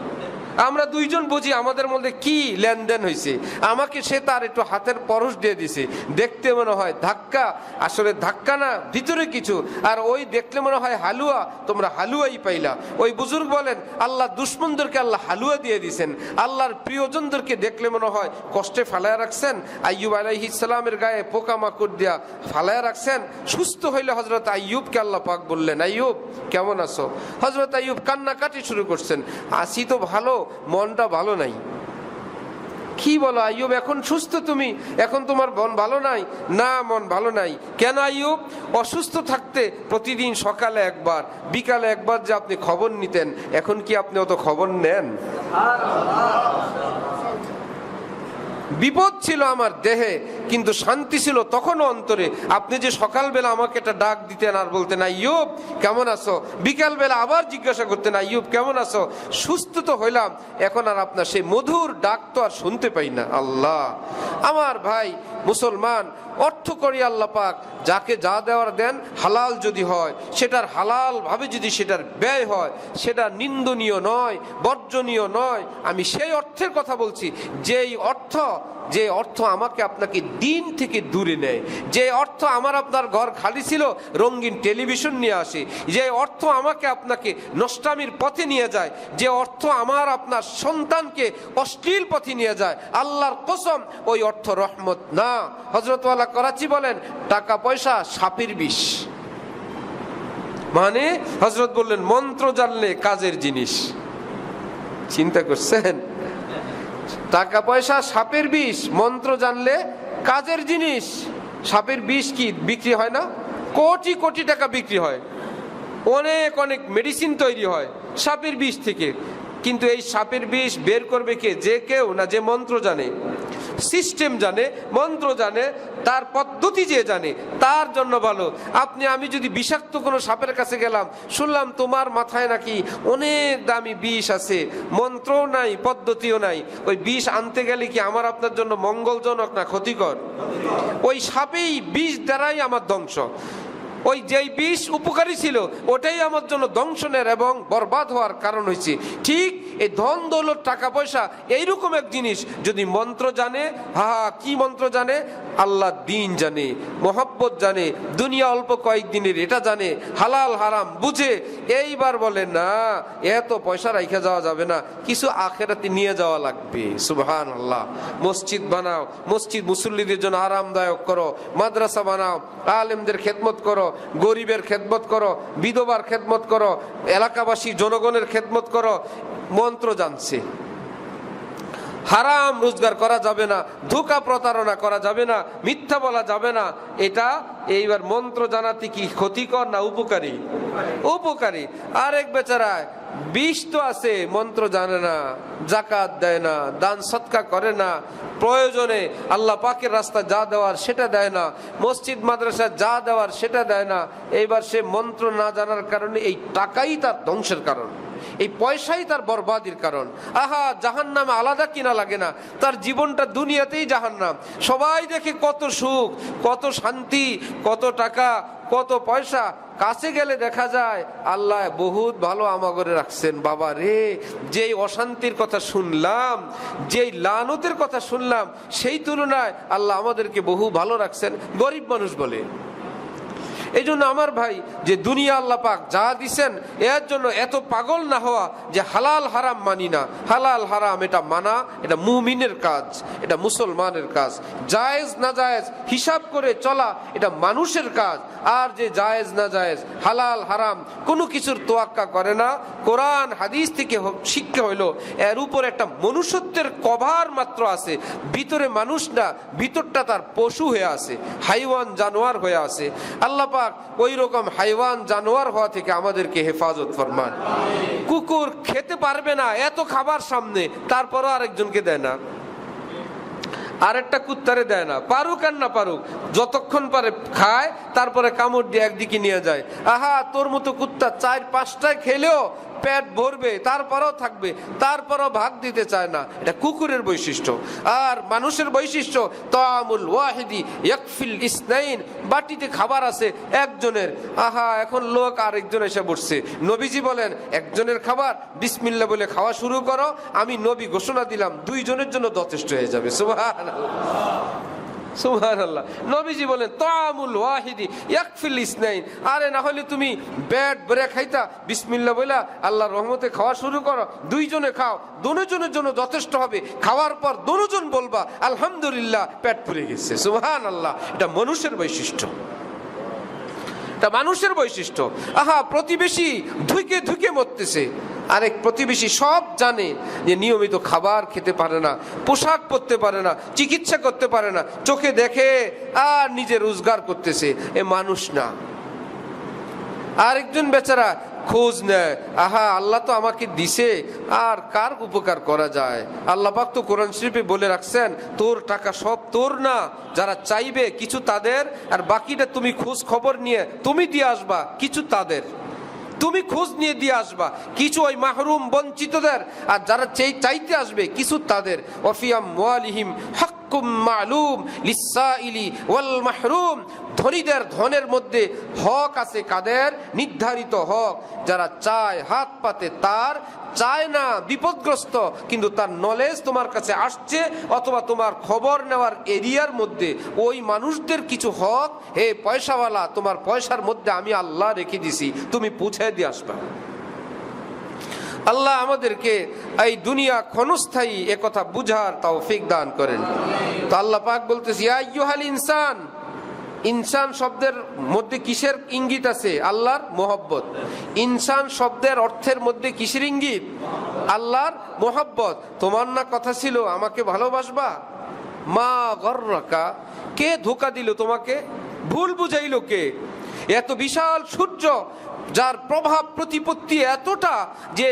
আমরা দুইজন বুঝি আমাদের মধ্যে কি লেনদেন হয়েছে। আমাকে সে তার একটু হাতের পরশ দিয়ে দিছে, দেখতে মনে হয় ধাক্কা, আসলে ধাক্কা না, ভিতরে কিছু। আর ওই দেখলে মনে হয় হালুয়া, তোমরা হালুয়াই পাইলা। ওই বুজুর্গ বলেন আল্লাহ দুশ্মনদেরকে আল্লাহ হালুয়া দিয়ে দিছেন, আল্লাহর প্রিয়জনদেরকে দেখলে মনে হয় কষ্টে ফালায়া রাখছেন। আইয়ুব আলাইহিস সালামের গায়ে পোকামাকড় দিয়া ফালায়া রাখছেন। সুস্থ হইলে হযরত আইয়ুবকে আল্লাহ পাক বললেন, আইয়ুব কেমন আছো? হযরত আইয়ুব কান্নাকাটি শুরু করছেন, আসি তো ভালো, মনটা ভালো নাই। কি বলো আইয়ুব, এখন সুস্থ তুমি, এখন তোমার মন ভালো নাই? না, মন ভালো নাই। কেন আইয়ুব? অসুস্থ থাকতে প্রতিদিন সকালে একবার বিকালে একবার যে আপনি খবর নিতেন, এখন কি আপনি অত খবর নেন? বিপদ ছিল আমার দেহে, কিন্তু শান্তি ছিল তখনও অন্তরে। আপনি যে সকালবেলা আমাকে একটা ডাক দিতেন আর বলতেন আইয়ুব কেমন আছো, বিকালবেলা আবার জিজ্ঞাসা করতেন আইয়ুব কেমন আছো। সুস্থ তো হইলাম, এখন আর আপনার সেই মধুর ডাক তো আর শুনতে পাই না। আল্লাহ, আমার ভাই মুসলমান, অর্থ করি আল্লাহ পাক যাকে যা দেওয়ার দেন, হালাল যদি হয়, সেটার হালাল ভাবে যদি সেটার ব্যয় হয়, সেটা নিন্দনীয় নয়, বর্জনীয় নয়। আমি সেই অর্থের কথা বলছি যে অর্থ আমাকে আপনাকে দিন থেকে দূরে নেয়, যে অর্থ আমার আপনার ঘর খালি ছিল রঙিন টেলিভিশন নিয়ে আসে, যে অর্থ আমাকে আপনাকে নষ্টামির পথে নিয়ে যায়, যে অর্থ আমার আপনার সন্তানকে অশ্লীল পথে নিয়ে যায়, আল্লাহর কসম ওই অর্থ রহমত না। হযরত ওয়ালা করাচি বলেন টাকা পয়সা সাপের বিষ। মানে হযরত বললেন মন্ত্র জানলে কাজের জিনিস। চিন্তা করছেন? টাকা পয়সা সাপের বিষ, মন্ত্র জানলে কাজের জিনিস। সাপের বিষ কি বিক্রি হয় না? কোটি কোটি টাকা বিক্রি হয়, অনেক অনেক মেডিসিন তৈরি হয় সাপের বিষ থেকে। কিন্তু এই সাপের বিষ বের করবে কে? যে কেউ না, যে মন্ত্র জানে, সিস্টেম জানে, মন্ত্র জানে, তার পদ্ধতি যে জানে, তার জন্য ভালো। আমি যদি বিষাক্ত কোনো সাপের কাছে গেলাম, শুনলাম তোমার মাথায় নাকি অনেক দামি বিষ আছে, মন্ত্রও নাই, পদ্ধতিও নাই, ওই বিষ আনতে গেলে কি আমার আপনার জন্য মঙ্গলজনক না ক্ষতিকর? ওই সাপেই বিষ দ্বারাই আমার ধ্বংস। ওই যেই বিষ উপকারী ছিল ওটাই আমার জন্য দংশনের এবং বরবাদ হওয়ার কারণ হয়েছে। ঠিক এই ধন দৌলত টাকা পয়সা এইরকম এক জিনিস, যদি মন্ত্র জানে, কি মন্ত্র জানে? আল্লাহ দিন জানে, মোহাব্বত জানে, দুনিয়া অল্প কয়েকদিনের এটা জানে, হালাল হারাম বুঝে, এইবার বলে না এত পয়সা রাইখা যাওয়া যাবে না, কিছু আখেরাতে নিয়ে যাওয়া লাগবে। সুবহানাল্লাহ। মসজিদ বানাও, মসজিদ মুসল্লিদের জন্য আরামদায়ক করো, মাদ্রাসা বানাও, আলেমদের খেদমত করো, গরিবের খেদমত করো, বিধবার খেদমত করো, এলাকাবাসী জনগণের খেদমত করো। মন্ত্র জানছে, হারাম রোজগার করা যাবে না, ধোঁকা প্রতারণা করা যাবে না, মিথ্যা বলা যাবে না। এটা এইবার মন্ত্র জানাতে কি ক্ষতিকর না উপকারী? উপকারী। আরেক বেচারায় বিষ তো আছে, মন্ত্র জানে না, জাকাত দেয় না, দান সৎকা করে না, প্রয়োজনে আল্লাহ পাকের রাস্তা যা দেওয়ার সেটা দেয় না, মসজিদ মাদ্রাসা যা দেওয়ার সেটা দেয় না। এইবার সে মন্ত্র না জানার কারণে এই টাকাই তার ধ্বংসের কারণ, এই পয়সাই তার বরবাদির কারণ। জাহান্নামে আলাদা কিনা লাগে না, তার জীবনটা দুনিয়াতেই জাহান্নাম। সবাই দেখে কত সুখ, কত শান্তি, কত টাকা, কত পয়সা, কাছে গেলে দেখা যায় আল্লাহ বহুত ভালো আমাগরে রাখছেন। বাবা রে, যেই অশান্তির কথা শুনলাম, যেই লানতের কথা শুনলাম, সেই তুলনায় আল্লাহ আমাদেরকে বহু ভালো রাখছেন। গরিব মানুষ বলে এই জন্য আমার ভাই, যে দুনিয়া আল্লাহ পাক যা দিছেন এর জন্য এত পাগল না হওয়া যে হালাল হারাম মানি না। হালাল হারাম এটা মানা, এটা মুমিনের কাজ, এটা মুসলমানের কাজ। জায়েজ না জায়েজ হিসাব করে চলা এটা মানুষের কাজ। আর যে জায়েজ না জায়েজ, হালাল হারাম কোনো কিছুর তোয়াক্কা করে না, কোরআন হাদিস থেকে শিক্ষা হইলো এর উপর একটা মনুষ্যত্বের কভার মাত্র আছে, ভিতরে মানুষ না, ভিতরটা তার পশু হয়ে আছে, হাইওয়ান জানোয়ার হয়ে আছে। আল্লাহ পাক ওই রকম হাইওয়ান জানোয়ার হওয়া থেকে আমাদেরকে হেফাজত ফরমান। কুকুর খেতে পারবে না এত খাবার সামনে, তারপরও আরেকজনকে দেয় না, আরেকটা কুত্তারে দেয় না, পারুক আর না পারুক, যতক্ষণ পারে খায়, তারপরে কামড় দিয়ে একদিকে নিয়ে যায়। আহা, তোর মতো কুত্তা 4-5টায় খেলেও পেট ভরবে, তারপরেও থাকবে, তারপরেও ভাগ দিতে চায় না। এটা কুকুরের বৈশিষ্ট্য। আর মানুষের বৈশিষ্ট্য তাআমুল ওয়াহিদি ইয়াকফিল ইসনাইন, বাটিতে খাবার আছে একজনের, আহা এখন লোক আরেকজন এসে বসছে। নবীজি বলেন একজনের খাবার বিসমিল্লাহ বলে খাওয়া শুরু করো, আমি নবী ঘোষণা দিলাম 2 জনের জন্য যথেষ্ট হয়ে যাবে। সুবহানাল্লাহ, সুবহানাল্লাহ। নবীজি বলেন তাআমুল ওয়াহিদি ইয়াকফিল ইসনাইন। আরে না হলে তুমি পেট ভরে খাইতা, বিসমিল্লাহ বলে আল্লাহর রহমতে খাওয়া শুরু করো, 2 জনে খাও, 2 জনের জন্য যথেষ্ট হবে। খাওয়ার পর 2 জন বলবা আলহামদুলিল্লাহ, পেট পুরে গেছে। সুবহানাল্লাহ। এটা মানুষের বৈশিষ্ট্য, এটা মানুষের বৈশিষ্ট্য। আহা, প্রতিবেশী ধুকে ধুকে মরতেছে, আরেক প্রতিবেশী সব জানে যে নিয়মিত খাবার খেতে পারে না, পোশাক পরতে পারে না, চিকিৎসা করতে পারে না, চোখে দেখে আর নিজে রোজগার করতেছে, এ মানুষ না। আরেকজন বেচারা খোঁজ নেয়, আহা আল্লাহ তো আমাকে দিছে, আর কার উপকার করা যায়। আল্লাহ পাক তো কোরআন শরীফে বলে রাখছেন তোর টাকা সব তোর না, যারা চাইবে কিছু তাদের, আর বাকিটা তুমি খোঁজ খবর নিয়ে তুমি দিয়ে আসবা, কিছু তাদের, তুমি খোঁজ নিয়ে দিয়ে আসবা, কিছু ওই মাহরুম বঞ্চিতদের, আর যারা চাইতে আসবে কিছু তাদের। ওয়াফিয়াম ওয়ালিহিম হাক্কুম মালুম লিসাইলি ওয়াল মাহরুম, ধনীদের ধনের মধ্যে হক আছে, কাদের? নির্ধারিত হক। যারা চায় হাত পাতে, তার চায় না বিপদগ্রস্ত, কিন্তু তার নলেজ তোমার কাছে আসছে, অথবা তোমার খবর নেওয়ার এরিয়ার মধ্যে ওই মানুষদের কিছু হক, হে পয়সাওয়ালা, তোমার পয়সার মধ্যে আমি আল্লাহ রেখে দিছি, তুমি পৌঁছে দিয়ে আসবা। আল্লাহ আমাদেরকে এই দুনিয়া ক্ষণস্থায়ী একথা বুঝার তৌফিক দান করেন। তো আল্লাহ পাক বলতেছে ইয়া আইয়ুহাল ইনসান, ইনসান শব্দের মধ্যে কিসের ইঙ্গিত আছে? আল্লাহর মোহব্বত। ইনসান শব্দের অর্থের মধ্যে কিসের ইঙ্গিত? আল্লাহর মোহব্বত। তোমার না কথা ছিল আমাকে ভালোবাসবা, মা গররাকা, কে ধোঁকা দিল তোমাকে, ভুল বুঝাইল কে? এত বিশাল সূর্য, যার প্রভাব প্রতিপত্তি এতটা যে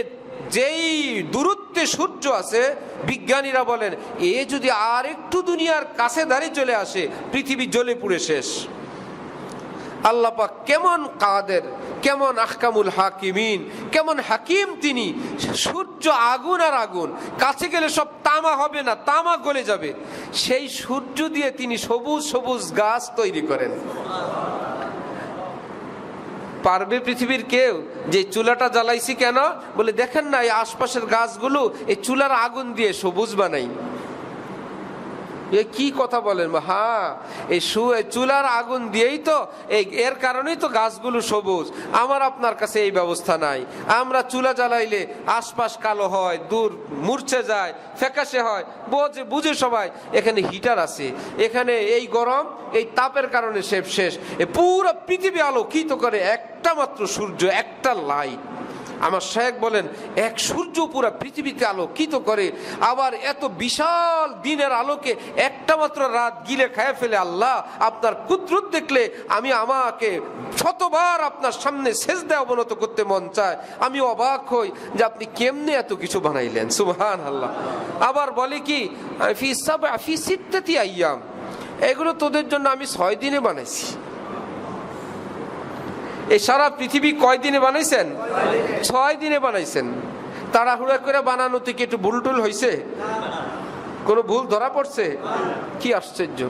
যেই দূরত্বে সূর্য আছে, বিজ্ঞানীরা বলেন এ যদি আর একটু দুনিয়ার কাছে দাঁড়িয়ে চলে আসে, পৃথিবী জ্বলে পুড়ে শেষ। আল্লাহ পাক কেমন কাদের, কেমন আহকামুল হাকিমিন, কেমন হাকিম তিনি। সূর্য আগুন আর আগুন, কাছে গেলে সব তামা হবে না, তামা গলে যাবে। সেই সূর্য দিয়ে তিনি সবুজ সবুজ গাছ তৈরি করেন। পারবে পৃথিবীর কেউ যে চুলাটা জ্বালাইছি কেন? বলে দেখেন না এই আশপাশের গাছগুলো এই চুলার আগুন দিয়ে সবুজ বানাই। এ কি কথা বলেন? হ্যাঁ, এই চুলার আগুন দিয়েই তো, এর কারণেই তো গাছগুলো সবুজ। আমার আপনার কাছে এই ব্যবস্থা নাই। আমরা চুলা জ্বালাইলে আশপাশ কালো হয়, দূর মূর্ছে যায়, ফ্যাকাশে হয়, বুঝে সবাই এখানে হিটার আছে, এখানে এই গরম, এই তাপের কারণে শেষ। পুরো পৃথিবী আলোকিত করে একটা মাত্র সূর্য, একটা লাইট। আমার শায়েখ বলেন এক সূর্য পুরো পৃথিবীতে আলোকিত করে। আবার এত বিশাল দিনের আলোকে একটা মাত্র রাত গিলে খায় ফেলে। আল্লাহ আপনার কুদরত দেখলে আমাকে শতবার আপনার সামনে সেজদা অবনত করতে মন চায়। আমি অবাক হই যে আপনি কেমনে এত কিছু বানাইলেন। সুবহানাল্লাহ। আবার বলে কি ফি সিত্তাতি আইয়াম, এগুলো তোদের জন্য আমি 6 দিনে বানাইছি। এই সারা পৃথিবী কয় দিনে বানাইছেন? 6 দিনে বানাইছেন। তাড়াহুড়া করে বানানো থেকে একটু ভুল টুল হয়েছে? কোনো ভুল ধরা পড়ছে? কি আশ্চর্য!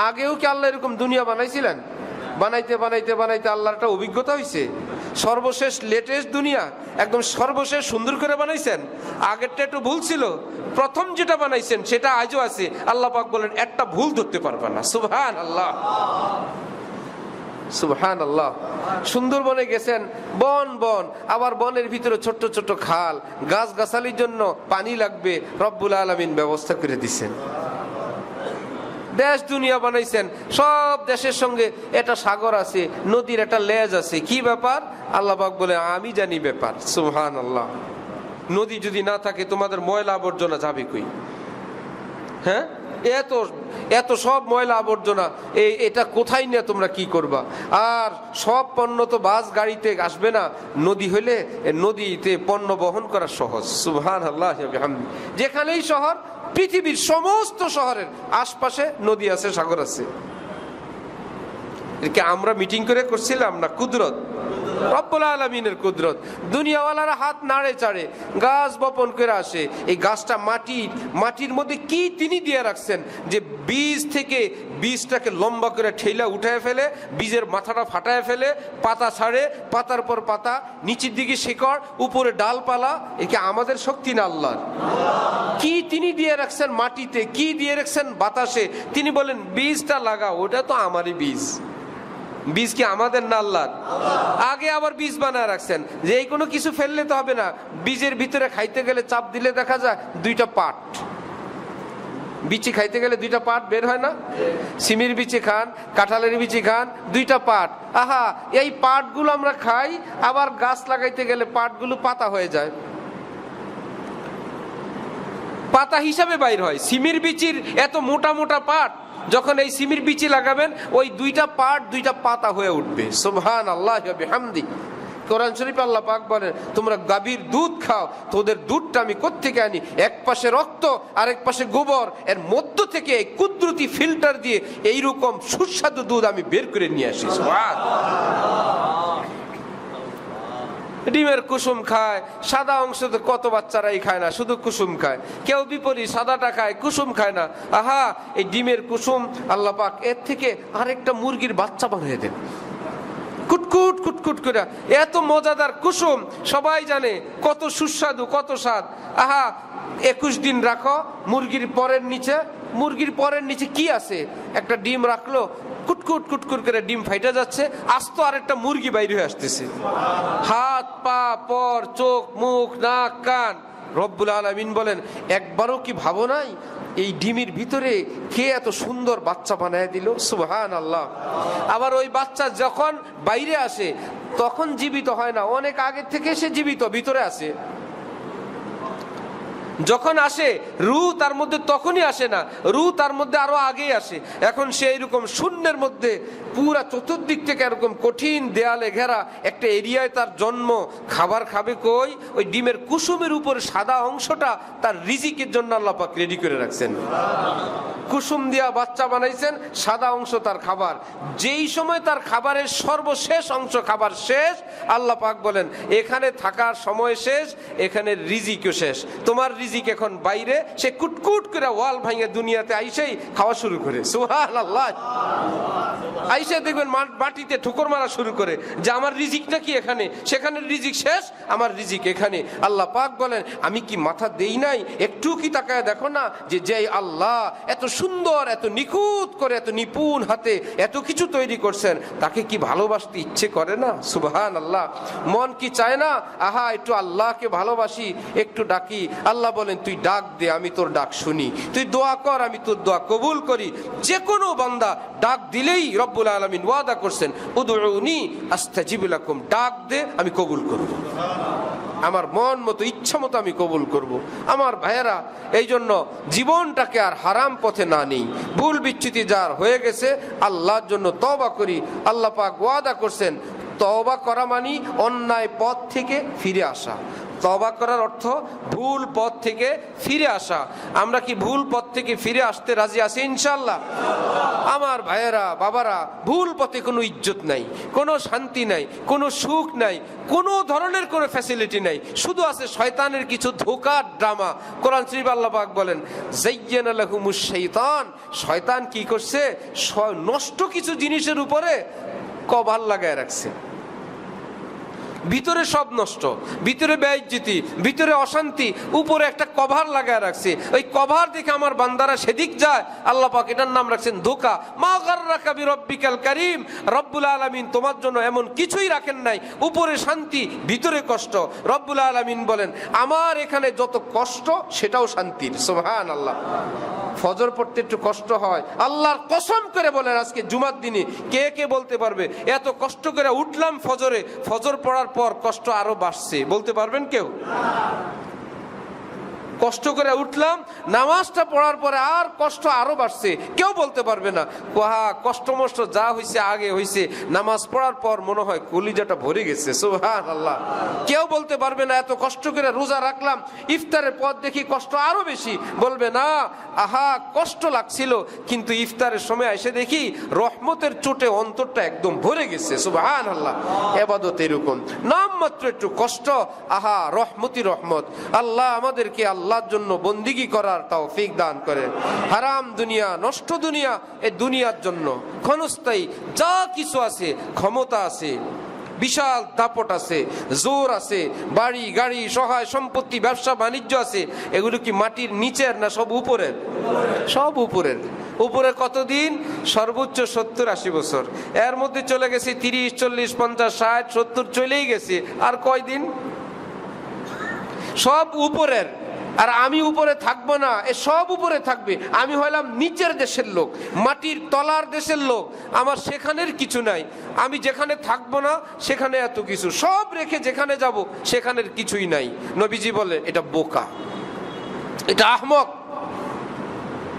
আগেও কি আল্লাহ এরকম দুনিয়া বানাইছিলেন? বানাইতে বানাইতে বানাইতে আল্লাহর একটা অভিজ্ঞতা হয়েছে। সর্বশেষ লেটেস্ট দুনিয়া একদম সর্বশেষ সুন্দর করে বানাইছেন। আগেরটা একটু ভুল ছিল, প্রথম যেটা বানাইছেন সেটা আজও আছে। আল্লাহ পাক বলেন একটা ভুল ধরতে পারবে না। সুবহানাল্লাহ। সুবহানাল্লাহ। সুন্দরবনে গেছেন, বন বন, আবার বনের ভিতরে ছোট্ট ছোট্ট খাল, গাছ গাছালির জন্য পানি লাগবে, রব্বুল আলামিন ব্যবস্থা করে দিচ্ছেন। দেশ দুনিয়া বানাইছেন, সব দেশের সঙ্গে এটা সাগর আছে, নদীর একটা লেজ আছে। কি ব্যাপার? আল্লাহ পাক বলে আমি জানি ব্যাপার। সুবহানাল্লাহ। নদী যদি না থাকে তোমাদের ময়লা আবর্জনা যাবে কই? হ্যাঁ, এত এত সব ময়লা আবর্জনা এটা কোথায় নিয়ে তোমরা কি করবা? আর সব পণ্য তো বাস গাড়িতে আসবে না, নদী হইলে নদীতে পণ্য বহন করা সহজ। সুবহানাল্লাহ। যেখানেই শহর, পৃথিবীর সমস্ত শহরের আশপাশে নদী আছে, সাগর আছে। একে আমরা মিটিং করে করছিলাম না, কুদরত, রব্বুল আলামিনের কুদরত। দুনিয়াওয়ালারা হাত নাড়ে চাড়ে গাছ বপন করে আসে। এই গাছটা মাটির মধ্যে কি তিনি দিয়ে রাখছেন যে বীজ থেকে বীজটাকে লম্বা করে ঠেলা উঠায় ফেলে, বীজের মাথাটা ফাটায় ফেলে, পাতা ছাড়ে, পাতার পর পাতা, নিচের দিকে শিকড়, উপরে ডালপালা। একে আমাদের শক্তি না আল্লাহর? কি তিনি দিয়ে রাখছেন মাটিতে, কি দিয়ে রাখছেন বাতাসে। তিনি বলেন বীজটা লাগাও, ওটা তো আমারই বীজ। বীজ কি আমাদের না আল্লাহর? আগে আবার বীজ বানায় রাখছেন যে এই কোনো কিছু ফেললে তো হবে না। বীজের ভিতরে খাইতে গেলে চাপ দিলে দেখা যায় দুইটা পাট, বিচি খাইতে গেলে দুইটা পাট বের হয় না? সিমির বিচি খান, কাঁঠালের বিচি খান, দুইটা পাট। আহা, এই পাটগুলো আমরা খাই, আবার গাছ লাগাইতে গেলে পাটগুলো পাতা হয়ে যায়, পাতা হিসাবে বাইর হয়। সিমির বিচির এত মোটা মোটা পাট, যখন এই সিমির বিচি লাগাবেন ওই দুইটা পাট দুইটা পাতা হয়ে উঠবে। সুবহানাল্লাহ ওয়া বিহামদি। কোরআন শরীফে আল্লাহ পাক বলেন তোমরা গাভীর দুধ খাও, তোদের দুধটা আমি কোত্থেকে আনি? এক পাশে রক্ত, আরেক পাশে গোবর, এর মধ্য থেকে কুদরতি ফিল্টার দিয়ে এইরকম সুস্বাদু দুধ আমি বের করে নিয়ে আসি। ডিমের কুসুম খায়, সাদা অংশ তো কত বাচ্চারাই খায় না, শুধু কুসুম খায়। কেউ বিপরীত, সাদাটা খায়, কুসুম খায় না। আহা, এই ডিমের কুসুম আল্লাহ পাক এর থেকে আরেকটা মুরগির বাচ্চা বানিয়ে দেন, কুটকুট কুটকুট করে। এত মজাদার কুসুম, সবাই জানে কত সুস্বাদু, কত স্বাদ। আহা, 21 দিন রাখো মুরগির পরের নিচে, মুরগির পরের নিচে কি আছে? একটা ডিম রাখলো, কুটকুট কুটকুট করে ডিম ফাইটা যাচ্ছে, আস্ত আরেকটা মুরগি বাইরে হয়ে আসতেছে। হাত পা পর, চোখ মুখ নাক কান। রব্বুল আলামিন বলেন একবারও কি ভাবো নাই এই ডিমের ভিতরে কে এত সুন্দর বাচ্চা বানায় দিল? সুবহানাল্লাহ। আবার ওই বাচ্চা যখন বাইরে আসে তখন জীবিত হয় না, অনেক আগে থেকে সে জীবিত ভিতরে আসে। যখন আসে রু তার মধ্যে তখনই আসে না, রু তার মধ্যে আরো আগেই আসে। এখন সে এরকম শূন্যের মধ্যে পুরা চতুর্দিক থেকে এরকম কঠিন দেয়ালে ঘেরা একটা এরিয়ায় তার জন্ম। খাবার খাবে কই? ওই ডিমের কুসুমের উপরে সাদা অংশটা তার রিজিকের জন্য আল্লাহ পাক রেডি করে রাখছেন। কুসুম দিয়া বাচ্চা বানাইছেন, সাদা অংশ তার খাবার। যেই সময় তার খাবারের সর্বশেষ অংশ খাবার শেষ, আল্লাহ পাক বলেন এখানে থাকার সময় শেষ, এখানে রিজিকও শেষ। তোমার রিজিক এখন বাইরে। সে কুটকুট করে ওয়াল ভাঙে দুনিয়াতে আইসেই খাওয়া শুরু করে। সুবহানাল্লাহ। আইসে দেখবেন মাটিতে ঠুকর মারা শুরু করে যে আমার রিজিক নাকি এখানে, সেখানে রিজিক শেষ, আমার রিজিক এখানে। আল্লাহ পাক বলেন আমি কি মাথা দেই নাই? একটু কি তাকায় দেখো না যে যেই আল্লাহ এত সুন্দর, এত নিখুঁত করে, এত নিপুণ হাতে এত কিছু তৈরি করছেন, তাকে কি ভালোবাসতে ইচ্ছে করে না? সুবহানাল্লাহ। মন কি চায় না আহা একটু আল্লাহকে ভালোবাসি, একটু ডাকি? আল্লাহ বলেন তুই ডাক দে, আমি তোর ডাক শুনি। তুই দোয়া কর, আমি তোর দোয়া কবুল করি। যে কোনো বান্দা ডাক দিলেই রব্বুল আলামিন ওয়াদা করছেন উদউনি আস্তাজিব লাকুম, ডাক দে আমি কবুল করব, আমার মন মতো ইচ্ছা মতো আমি কবুল করব। আমার ভাইয়েরা, এই জন্য জীবনটাকে আর হারাম পথে না নেই। ভুল বিচ্যুতি যার হয়ে গেছে আল্লাহর জন্য তওবা করি। আল্লাহ পাক ওয়াদা করছেন তওবা করা মানে অন্যায় পথ থেকে ফিরে আসা। তওবা করার অর্থ ভুল পথ থেকে ফিরে আসা। আমরা কি ভুল পথ থেকে ফিরে আসতে রাজি আছি ইনশাআল্লাহ? আমার ভাইয়েরা বাবারা, ভুল পথে কোনো ইজ্জত নাই, কোনো শান্তি নাই, কোনো সুখ নাই, কোনো ধরনের কোনো ফ্যাসিলিটি নাই, শুধু আছে শয়তানের কিছু ধোঁকার ড্রামা। কোরআন শরীফ আল্লাহ পাক বলেন যায়্যানা লাহুমুশ শাইতান, শয়তান কি করছে? নষ্ট কিছু জিনিসের উপরে কভার লাগায় রাখছে। ভিতরে সব নষ্ট, ভিতরে বেইজ্জতি, ভিতরে অশান্তি, উপরে একটা কভার লাগায় রাখছে। ওই কভার দেখে আমার বান্দারা সেদিক যায়। আল্লাহ পাক এটার নাম রাখছেন ধোঁকা। মা গাররাকা বিরব্বিকাল কারীম, রব্বুল আলামিন তোমার জন্য এমন কিছুই রাখেন নাই, উপরে শান্তি ভিতরে কষ্ট। রব্বুল আলামিন বলেন আমার এখানে যত কষ্ট সেটাও শান্তির। সুবহানাল্লাহ। ফজর পড়তে একটু কষ্ট হয়, আল্লাহর কসম করে বলেন আজকে জুমার দিনে কে কে বলতে পারবে এত কষ্ট করে উঠলাম ফজরে, ফজর পড়ার পর কষ্ট আরো বাড়ছে? বলতে পারবেন কেউ? কষ্ট করে উঠলাম, নামাজটা পড়ার পরে আর কষ্ট আরো বাড়ছে, কেউ বলতে পারবে না। কষ্ট মষ্ট যা হয়েছে আগে হয়েছে, নামাজ পড়ার পর মনে হয় কলিজাটা ভরে গেছে। সুবহানাল্লাহ। কেউ বলতে পারবে না এত কষ্ট করে রোজা রাখলাম, ইফতারের পর দেখি কষ্ট আরো বেশি। বলবে না কষ্ট লাগছিল, কিন্তু ইফতারের সময় এসে দেখি রহমতের চোটে অন্তরটা একদম ভরে গেছে। সুবহানাল্লাহ। ইবাদত এরকম, নামমাত্র একটু কষ্ট, রহমতি রহমত। আল্লাহ আমাদেরকে আল্লাহর জন্য বন্দিগি করার তৌফিক দান করেন। হারাম দুনিয়া, নষ্ট দুনিয়া, এই দুনিয়ার জন্য ক্ষণস্থায়ী যা কিছু আছে, ক্ষমতা আছে, বিশাল দাপট আছে, জোর আছে, বাড়ি গাড়ি সহায় সম্পত্তি ব্যবসা বাণিজ্য আছে, এগুলো কি মাটির নিচের না সব উপরের? সব উপরের। উপরে কতদিন? সর্বোচ্চ 70-80 বছর। এর মধ্যে চলে গেছে 30, 40, 50, 60, 70 চলেই গেছে। আর কয়দিন? সব উপরের। আর আমি উপরে থাকবো না, এ সব উপরে থাকবে। আমি হইলাম নিচের দেশের লোক, মাটির তলার দেশের লোক। আমার সেখানের কিছু নাই। আমি যেখানে থাকবো না সেখানে এত কিছু, সব রেখে যেখানে যাব সেখানের কিছুই নাই। নবীজি বলে এটা বোকা, এটা আহমক।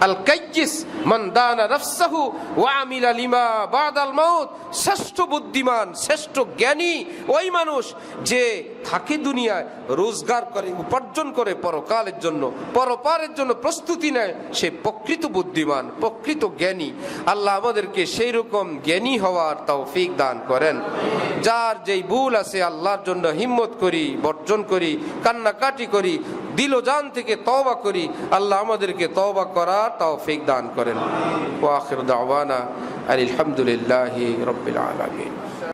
আল কাইয়িস মান দানা নাফসাহু ওয়া আমিলা লিমা বাদাল মাউত। শ্রেষ্ঠ বুদ্ধিমান, শ্রেষ্ঠ জ্ঞানী ওই মানুষ যে থাকে দুনিয়ায়, রোজগার করে, উপার্জন করে পরকালের জন্য, পরপারের জন্য প্রস্তুতি নেয়, সে প্রকৃত বুদ্ধিমান, প্রকৃত জ্ঞানী। আল্লাহ আমাদেরকে সেই রকম জ্ঞানী হওয়ার তৌফিক দান করেন। যার যেই ভুল আছে আল্লাহর জন্য হিম্মত করি, বর্জন করি, কান্নাকাটি করি, দিল জান থেকে তওবা করি। আল্লাহ আমাদেরকে তওবা করার তৌফিক দান করেন। ওয়া আখিরু দাওয়ানা আলহামদুলিল্লাহি রাব্বিল আলামিন।